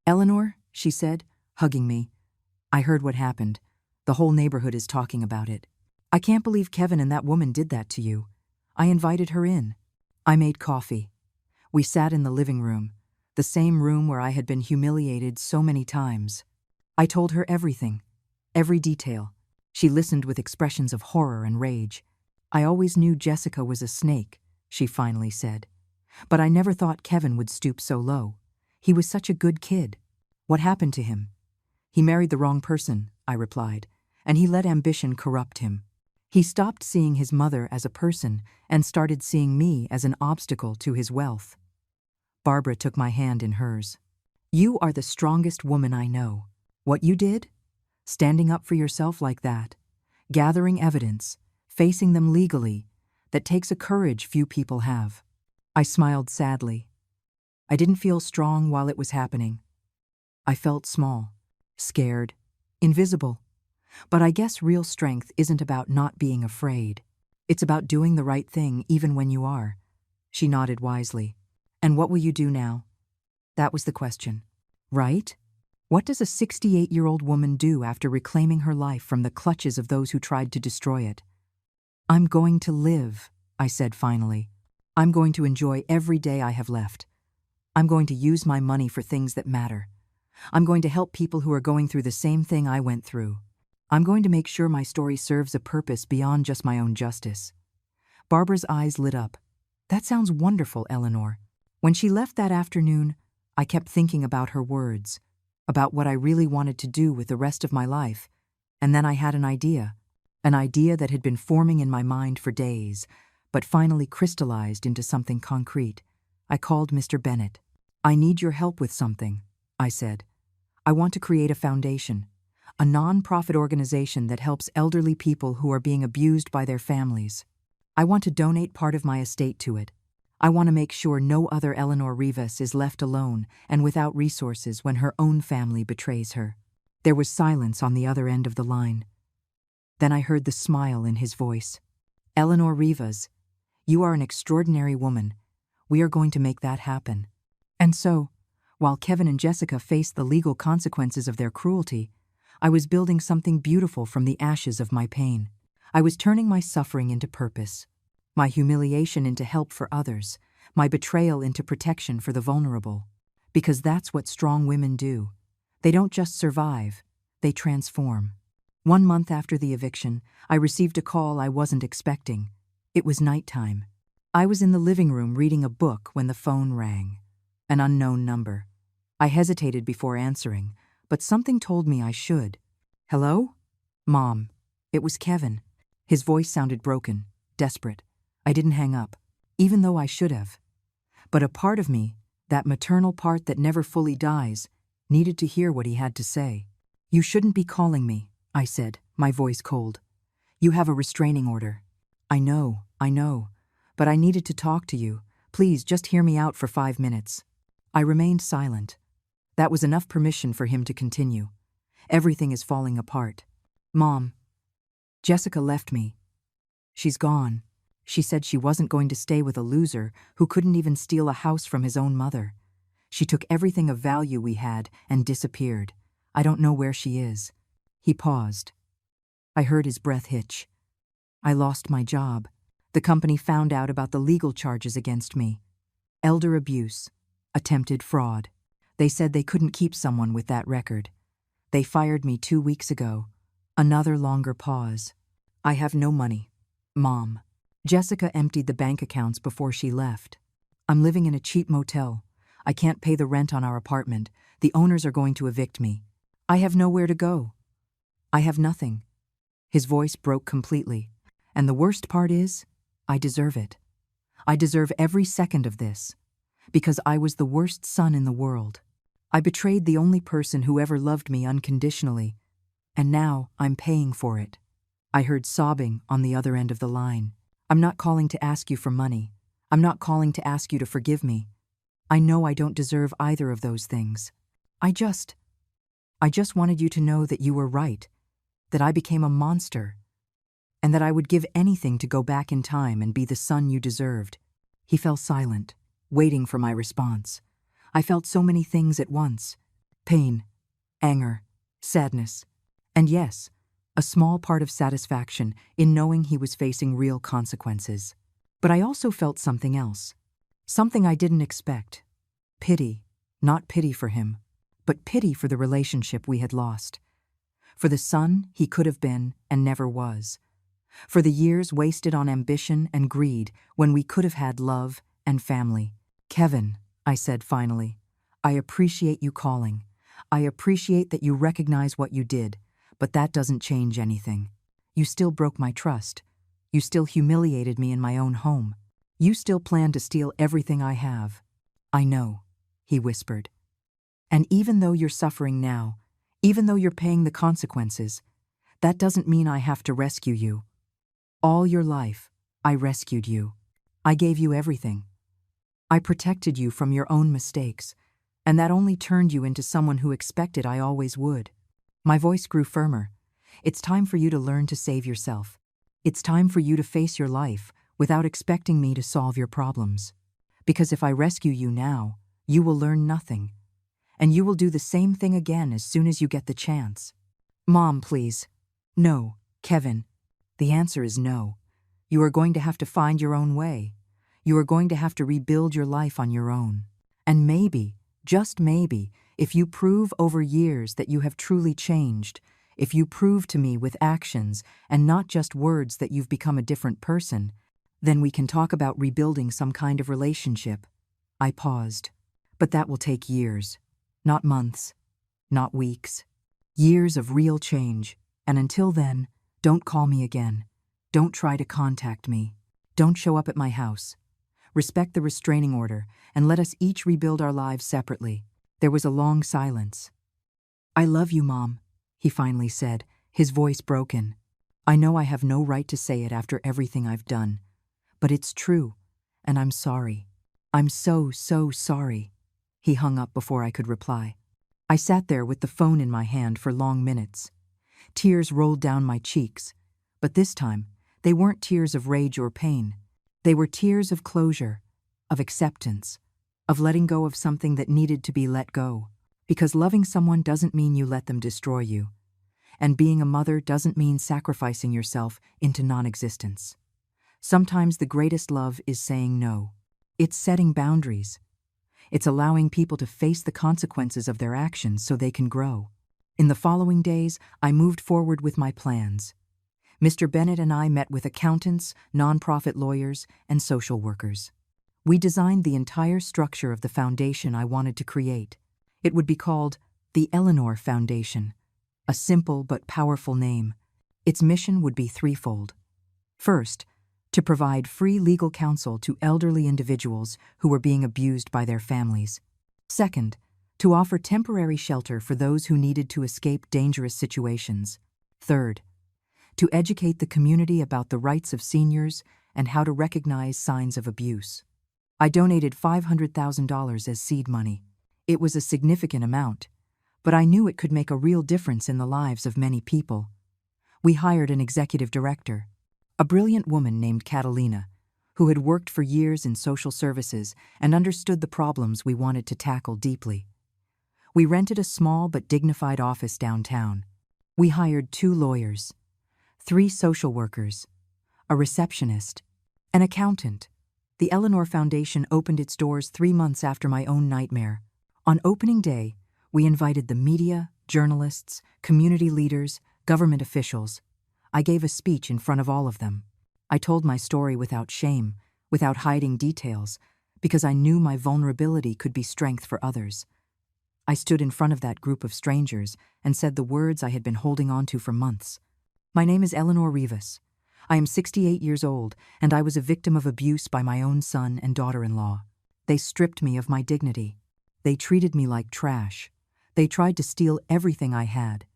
"Eleanor," she said, hugging me, "I heard what happened. The whole neighborhood is talking about it. I can't believe Kevin and that woman did that to you. I invited her in. I made coffee. We sat in the living room, the same room where I had been humiliated so many times. I told her everything, every detail. She listened with expressions of horror and rage. I always knew Jessica was a snake," she finally said. "But I never thought Kevin would stoop so low. He was such a good kid. What happened to him?" "He married the wrong person," I replied, "and he let ambition corrupt him. He stopped seeing his mother as a person and started seeing me as an obstacle to his wealth." Barbara took my hand in hers. "You are the strongest woman I know. What you did? Standing up for yourself like that, gathering evidence, facing them legally, that takes a courage few people have." I smiled sadly. I didn't feel strong while it was happening. I felt small, scared, invisible. But I guess real strength isn't about not being afraid. It's about doing the right thing even when you are. She nodded wisely. "And what will you do now?" That was the question. Right? What does a 68-year-old woman do after reclaiming her life from the clutches of those who tried to destroy it? "I'm going to live," I said finally. "I'm going to enjoy every day I have left. I'm going to use my money for things that matter. I'm going to help people who are going through the same thing I went through. I'm going to make sure my story serves a purpose beyond just my own justice." Barbara's eyes lit up. "That sounds wonderful, Eleanor." When she left that afternoon, I kept thinking about her words, about what I really wanted to do with the rest of my life, and then I had an idea that had been forming in my mind for days, but finally crystallized into something concrete. I called Mr. Bennett. "I need your help with something," I said. "I want to create a foundation, a non-profit organization that helps elderly people who are being abused by their families. I want to donate part of my estate to it. I want to make sure no other Eleanor Rivas is left alone and without resources when her own family betrays her." There was silence on the other end of the line. Then I heard the smile in his voice. "Eleanor Rivas, you are an extraordinary woman. We are going to make that happen." And so, while Kevin and Jessica faced the legal consequences of their cruelty, I was building something beautiful from the ashes of my pain. I was turning my suffering into purpose, my humiliation into help for others, my betrayal into protection for the vulnerable. Because that's what strong women do. They don't just survive, they transform. 1 month after the eviction, I received a call I wasn't expecting. It was nighttime. I was in the living room reading a book when the phone rang. An unknown number. I hesitated before answering, but something told me I should. Hello? Mom. It was Kevin. His voice sounded broken, desperate. I didn't hang up, even though I should have. But a part of me, that maternal part that never fully dies, needed to hear what he had to say. You shouldn't be calling me, I said, my voice cold. You have a restraining order. I know, but I needed to talk to you. Please just hear me out for 5 minutes. I remained silent. That was enough permission for him to continue. Everything is falling apart. Mom. Jessica left me. She's gone. She said she wasn't going to stay with a loser who couldn't even steal a house from his own mother. She took everything of value we had and disappeared. I don't know where she is. He paused. I heard his breath hitch. I lost my job. The company found out about the legal charges against me. Elder abuse. Attempted fraud. They said they couldn't keep someone with that record. They fired me 2 weeks ago. Another longer pause. I have no money. Mom. Jessica emptied the bank accounts before she left. I'm living in a cheap motel. I can't pay the rent on our apartment. The owners are going to evict me. I have nowhere to go. I have nothing. His voice broke completely. And the worst part is, I deserve it. I deserve every second of this. Because I was the worst son in the world. I betrayed the only person who ever loved me unconditionally. And now I'm paying for it. I heard sobbing on the other end of the line. I'm not calling to ask you for money. I'm not calling to ask you to forgive me. I know I don't deserve either of those things. I just wanted you to know that you were right, that I became a monster, and that I would give anything to go back in time and be the son you deserved. He fell silent, waiting for my response. I felt so many things at once. Pain, anger, sadness, and yes, a small part of satisfaction in knowing he was facing real consequences. But I also felt something else. Something I didn't expect. Pity, not pity for him, but pity for the relationship we had lost. For the son he could have been and never was. For the years wasted on ambition and greed when we could have had love and family. Kevin, I said finally, I appreciate you calling. I appreciate that you recognize what you did, but that doesn't change anything. You still broke my trust. You still humiliated me in my own home. You still plan to steal everything I have. I know, he whispered. And even though you're suffering now, even though you're paying the consequences, that doesn't mean I have to rescue you. All your life, I rescued you. I gave you everything. I protected you from your own mistakes, and that only turned you into someone who expected I always would. My voice grew firmer. It's time for you to learn to save yourself. It's time for you to face your life without expecting me to solve your problems. Because if I rescue you now, you will learn nothing. And you will do the same thing again as soon as you get the chance. Mom, please. No, Kevin. The answer is no. You are going to have to find your own way. You are going to have to rebuild your life on your own. And maybe, just maybe, if you prove over years that you have truly changed, if you prove to me with actions and not just words that you've become a different person, then we can talk about rebuilding some kind of relationship. I paused. But that will take years. Not months. Not weeks. Years of real change. And until then, don't call me again. Don't try to contact me. Don't show up at my house. Respect the restraining order and let us each rebuild our lives separately. There was a long silence. I love you, Mom, he finally said, his voice broken. I know I have no right to say it after everything I've done, but it's true, and I'm sorry. I'm so sorry. He hung up before I could reply. I sat there with the phone in my hand for long minutes. Tears rolled down my cheeks, but this time, they weren't tears of rage or pain. They were tears of closure, of acceptance, of letting go of something that needed to be let go. Because loving someone doesn't mean you let them destroy you. And being a mother doesn't mean sacrificing yourself into non-existence. Sometimes the greatest love is saying no. It's setting boundaries. It's allowing people to face the consequences of their actions so they can grow. In the following days, I moved forward with my plans. Mr. Bennett and I met with accountants, nonprofit lawyers, and social workers. We designed the entire structure of the foundation I wanted to create. It would be called the Eleanor Foundation, a simple but powerful name. Its mission would be threefold. First, to provide free legal counsel to elderly individuals who were being abused by their families. Second, to offer temporary shelter for those who needed to escape dangerous situations. Third, to educate the community about the rights of seniors and how to recognize signs of abuse. I donated $500,000 as seed money. It was a significant amount, but I knew it could make a real difference in the lives of many people. We hired an executive director, a brilliant woman named Catalina, who had worked for years in social services and understood the problems we wanted to tackle deeply. We rented a small but dignified office downtown. We hired 2 lawyers, 3 social workers, a receptionist, an accountant. The Eleanor Foundation opened its doors 3 months after my own nightmare. On opening day, we invited the media, journalists, community leaders, government officials. I gave a speech in front of all of them. I told my story without shame, without hiding details, because I knew my vulnerability could be strength for others. I stood in front of that group of strangers and said the words I had been holding on to for months. My name is Eleanor Rivas. I am 68 years old, and I was a victim of abuse by my own son and daughter-in-law. They stripped me of my dignity. They treated me like trash. They tried to steal everything I had.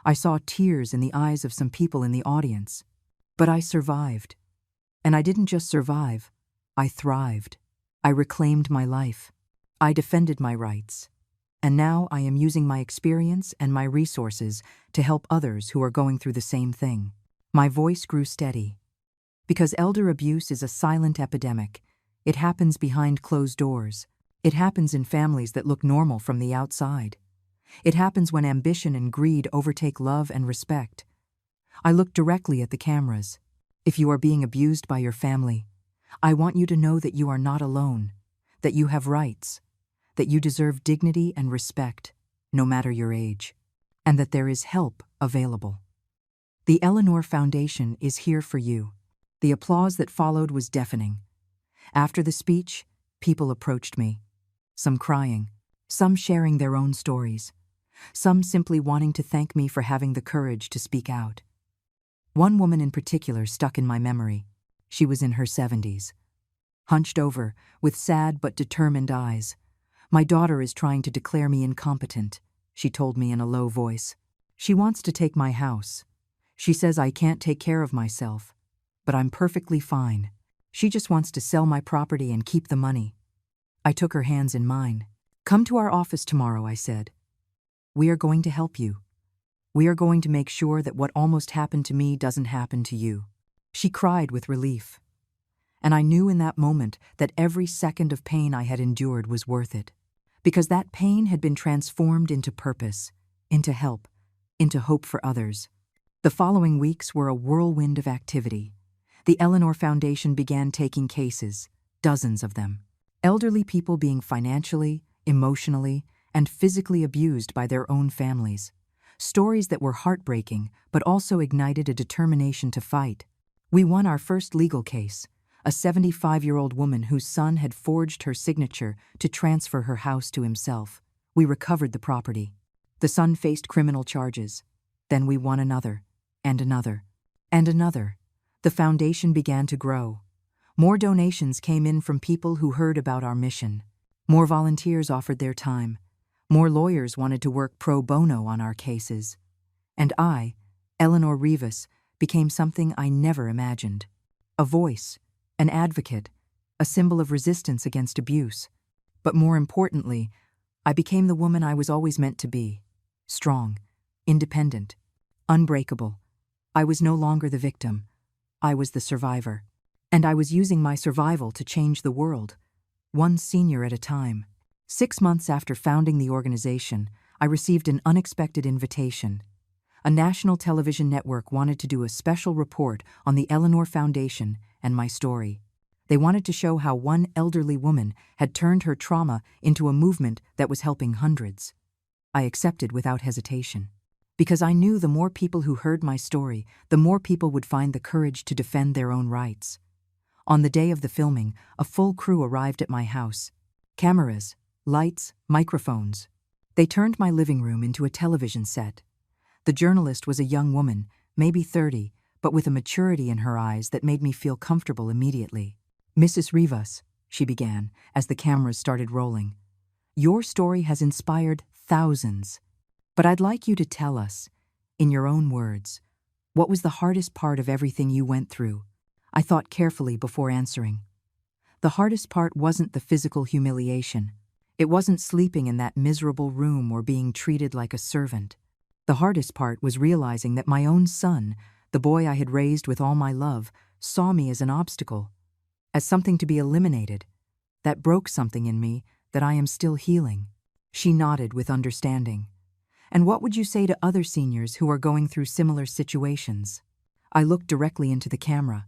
I saw tears in the eyes of some people in the audience. But I survived. And I didn't just survive, I thrived. I reclaimed my life. I defended my rights. And now I am using my experience and my resources to help others who are going through the same thing. My voice grew steady. Because elder abuse is a silent epidemic. It happens behind closed doors. It happens in families that look normal from the outside. It happens when ambition and greed overtake love and respect. I looked directly at the cameras. If you are being abused by your family, I want you to know that you are not alone, that you have rights, that you deserve dignity and respect, no matter your age, and that there is help available. The Eleanor Foundation is here for you. The applause that followed was deafening. After the speech, people approached me, some crying, some sharing their own stories, some simply wanting to thank me for having the courage to speak out. One woman in particular stuck in my memory. She was in her 70s. Hunched over, with sad but determined eyes. "My daughter is trying to declare me incompetent," she told me in a low voice. "She wants to take my house. She says I can't take care of myself, but I'm perfectly fine. She just wants to sell my property and keep the money." I took her hands in mine. "Come to our office tomorrow," I said. "We are going to help you. We are going to make sure that what almost happened to me doesn't happen to you." She cried with relief. And I knew in that moment that every second of pain I had endured was worth it. Because that pain had been transformed into purpose, into help, into hope for others. The following weeks were a whirlwind of activity. The Eleanor Foundation began taking cases, dozens of them. Elderly people being financially, emotionally, and physically abused by their own families. Stories that were heartbreaking, but also ignited a determination to fight. We won our first legal case, a 75-year-old woman whose son had forged her signature to transfer her house to himself. We recovered the property. The son faced criminal charges. Then we won another, and another, and another. The foundation began to grow. More donations came in from people who heard about our mission. More volunteers offered their time. More lawyers wanted to work pro bono on our cases. And I, Eleanor Rivas, became something I never imagined. A voice, an advocate, a symbol of resistance against abuse. But more importantly, I became the woman I was always meant to be. Strong, independent, unbreakable. I was no longer the victim. I was the survivor. And I was using my survival to change the world, one senior at a time. 6 months after founding the organization, I received an unexpected invitation. A national television network wanted to do a special report on the Eleanor Foundation and my story. They wanted to show how one elderly woman had turned her trauma into a movement that was helping hundreds. I accepted without hesitation. Because I knew the more people who heard my story, the more people would find the courage to defend their own rights. On the day of the filming, a full crew arrived at my house. Cameras, lights, microphones. They turned my living room into a television set. The journalist was a young woman, maybe 30, but with a maturity in her eyes that made me feel comfortable immediately. "Mrs. Rivas," she began, as the cameras started rolling, "your story has inspired thousands. But I'd like you to tell us, in your own words, what was the hardest part of everything you went through?" I thought carefully before answering. The hardest part wasn't the physical humiliation. It wasn't sleeping in that miserable room or being treated like a servant. The hardest part was realizing that my own son, the boy I had raised with all my love, saw me as an obstacle, as something to be eliminated. That broke something in me that I am still healing. She nodded with understanding. "And what would you say to other seniors who are going through similar situations?" I looked directly into the camera.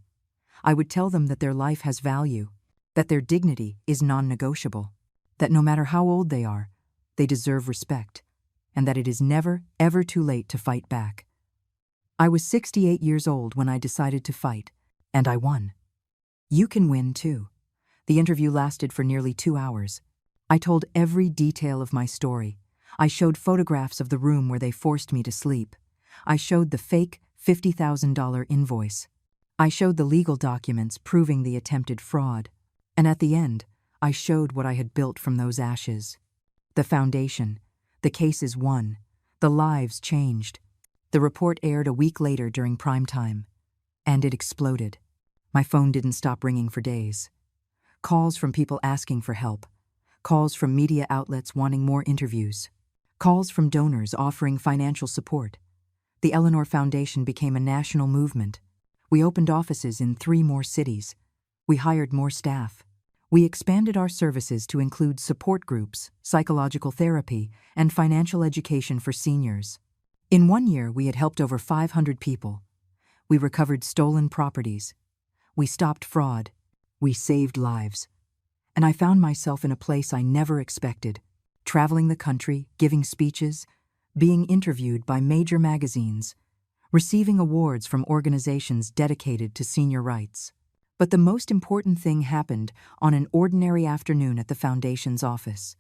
I would tell them that their life has value, that their dignity is non-negotiable, that no matter how old they are, they deserve respect, and that it is never, ever too late to fight back. I was 68 years old when I decided to fight, and I won. You can win too. The interview lasted for nearly 2 hours. I told every detail of my story. I showed photographs of the room where they forced me to sleep. I showed the fake $50,000 invoice. I showed the legal documents proving the attempted fraud. And at the end, I showed what I had built from those ashes. The foundation, the cases won, the lives changed. The report aired a week later during prime time, and it exploded. My phone didn't stop ringing for days. Calls from people asking for help. Calls from media outlets wanting more interviews. Calls from donors offering financial support. The Eleanor Foundation became a national movement. We opened offices in 3 more cities. We hired more staff. We expanded our services to include support groups, psychological therapy, and financial education for seniors. In 1 year, we had helped over 500 people. We recovered stolen properties. We stopped fraud. We saved lives. And I found myself in a place I never expected, traveling the country, giving speeches, being interviewed by major magazines, receiving awards from organizations dedicated to senior rights. But the most important thing happened on an ordinary afternoon at the Foundation's office.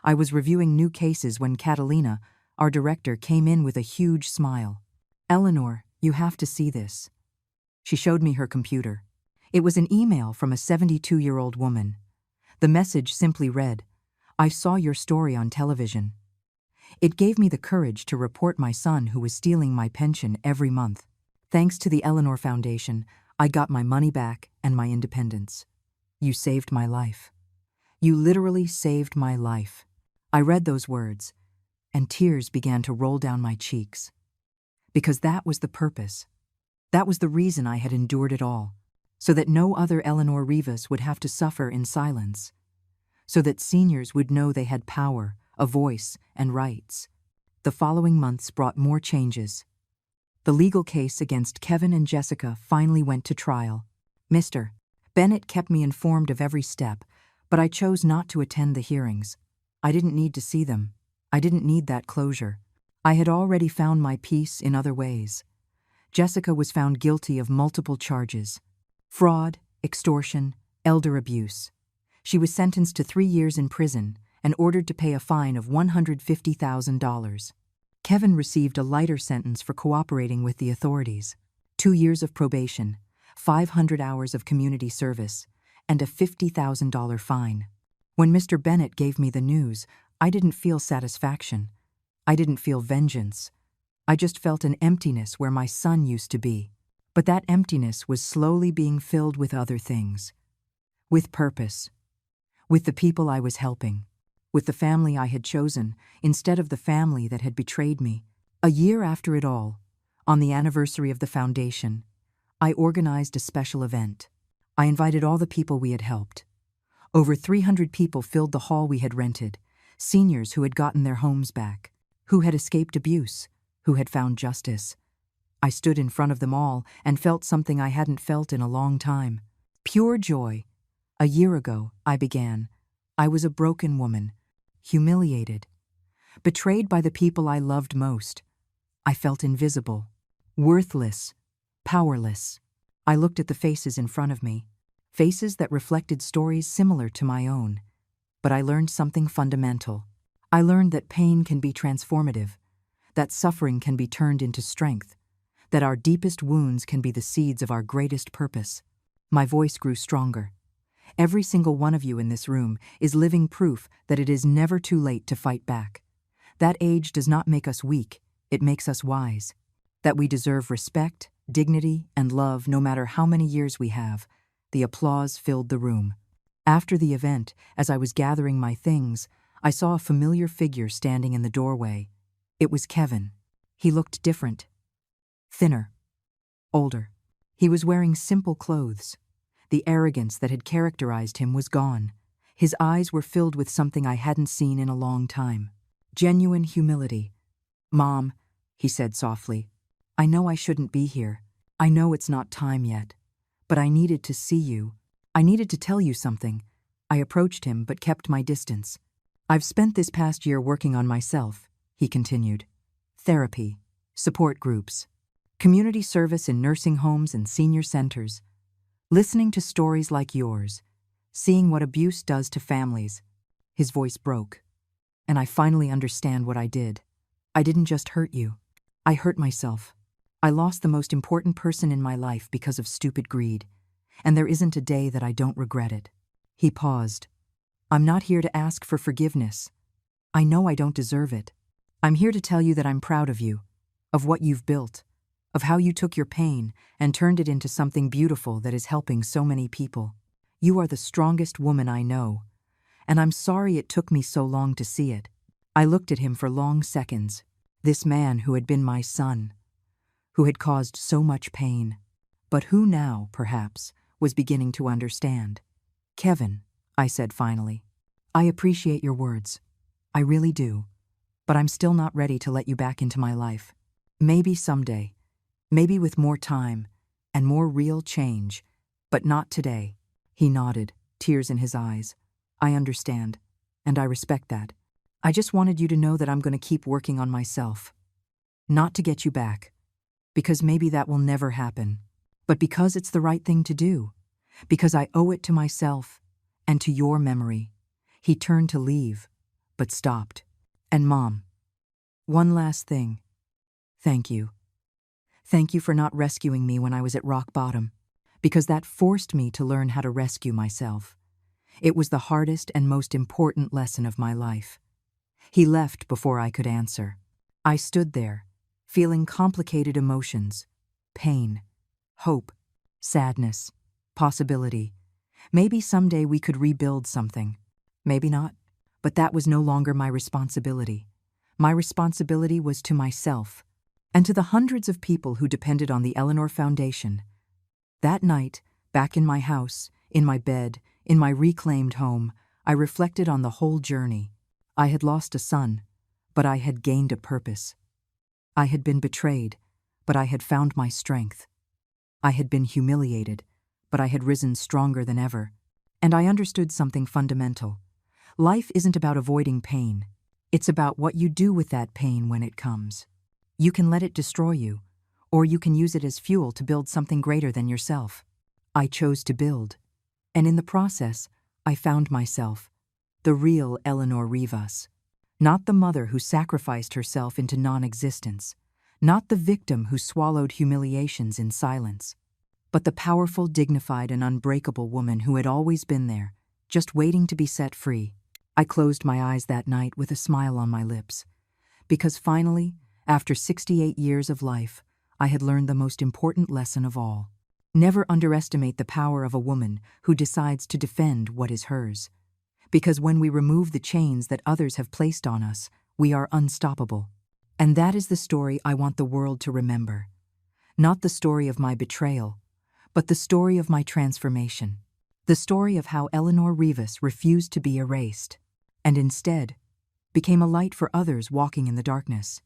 I was reviewing new cases when Catalina, our director, came in with a huge smile. "Eleanor, you have to see this." She showed me her computer. It was an email from a 72-year-old woman. The message simply read, "I saw your story on television." It gave me the courage to report my son who was stealing my pension every month. Thanks to the Eleanor Foundation, I got my money back and my independence. "You saved my life. You literally saved my life." I read those words, and tears began to roll down my cheeks. Because that was the purpose. That was the reason I had endured it all, so that no other Eleanor Rivas would have to suffer in silence, so that seniors would know they had power, a voice, and rights. The following months brought more changes. The legal case against Kevin and Jessica finally went to trial. Mr. Bennett kept me informed of every step, but I chose not to attend the hearings. I didn't need to see them. I didn't need that closure. I had already found my peace in other ways. Jessica was found guilty of multiple charges: fraud, extortion, elder abuse. She was sentenced to 3 years in prison and ordered to pay a fine of $150,000. Kevin received a lighter sentence for cooperating with the authorities: 2 years of probation, 500 hours of community service, and a $50,000 fine. When Mr. Bennett gave me the news, I didn't feel satisfaction. I didn't feel vengeance. I just felt an emptiness where my son used to be. But that emptiness was slowly being filled with other things. With purpose. With the people I was helping. With the family I had chosen, instead of the family that had betrayed me. A year after it all, on the anniversary of the foundation, I organized a special event. I invited all the people we had helped. Over 300 people filled the hall we had rented, seniors who had gotten their homes back, who had escaped abuse, who had found justice. I stood in front of them all and felt something I hadn't felt in a long time. Pure joy. A year ago, I began. I was a broken woman, humiliated, betrayed by the people I loved most. I felt invisible, worthless, powerless. I looked at the faces in front of me, faces that reflected stories similar to my own. But I learned something fundamental. I learned that pain can be transformative, that suffering can be turned into strength, that our deepest wounds can be the seeds of our greatest purpose. My voice grew stronger. Every single one of you in this room is living proof that it is never too late to fight back. That age does not make us weak, it makes us wise. That we deserve respect, dignity, and love no matter how many years we have. The applause filled the room. After the event, as I was gathering my things, I saw a familiar figure standing in the doorway. It was Kevin. He looked different. Thinner. Older. He was wearing simple clothes. The arrogance that had characterized him was gone. His eyes were filled with something I hadn't seen in a long time. Genuine humility. "Mom," he said softly, "I know I shouldn't be here. I know it's not time yet. But I needed to see you. I needed to tell you something." I approached him but kept my distance. "I've spent this past year working on myself," he continued. "Therapy, support groups, community service in nursing homes and senior centers, listening to stories like yours, seeing what abuse does to families." His voice broke. "And I finally understand what I did. I didn't just hurt you. I hurt myself. I lost the most important person in my life because of stupid greed. And there isn't a day that I don't regret it." He paused. "I'm not here to ask for forgiveness. I know I don't deserve it. I'm here to tell you that I'm proud of you, of what you've built, of how you took your pain and turned it into something beautiful that is helping so many people. You are the strongest woman I know, and I'm sorry it took me so long to see it." I looked at him for long seconds. This man who had been my son, who had caused so much pain, but who now, perhaps, was beginning to understand. "Kevin," I said finally, "I appreciate your words. I really do. But I'm still not ready to let you back into my life. Maybe someday. Maybe with more time and more real change. But not today." He nodded, tears in his eyes. "I understand, and I respect that. I just wanted you to know that I'm going to keep working on myself. Not to get you back, because maybe that will never happen, but because it's the right thing to do. Because I owe it to myself and to your memory." He turned to leave, but stopped. "And Mom, one last thing. Thank you. Thank you for not rescuing me when I was at rock bottom, because that forced me to learn how to rescue myself. It was the hardest and most important lesson of my life." He left before I could answer. I stood there, feeling complicated emotions: pain, hope, sadness, possibility. Maybe someday we could rebuild something. Maybe not. But that was no longer my responsibility. My responsibility was to myself, and to the hundreds of people who depended on the Eleanor Foundation. That night, back in my house, in my bed, in my reclaimed home, I reflected on the whole journey. I had lost a son, but I had gained a purpose. I had been betrayed, but I had found my strength. I had been humiliated, but I had risen stronger than ever. And I understood something fundamental. Life isn't about avoiding pain. It's about what you do with that pain when it comes. You can let it destroy you, or you can use it as fuel to build something greater than yourself. I chose to build, and in the process, I found myself, the real Eleanor Rivas. Not the mother who sacrificed herself into non-existence, not the victim who swallowed humiliations in silence, but the powerful, dignified, and unbreakable woman who had always been there, just waiting to be set free. I closed my eyes that night with a smile on my lips, because finally, after 68 years of life, I had learned the most important lesson of all. Never underestimate the power of a woman who decides to defend what is hers. Because when we remove the chains that others have placed on us, we are unstoppable. And that is the story I want the world to remember. Not the story of my betrayal, but the story of my transformation. The story of how Eleanor Rivas refused to be erased, and instead became a light for others walking in the darkness.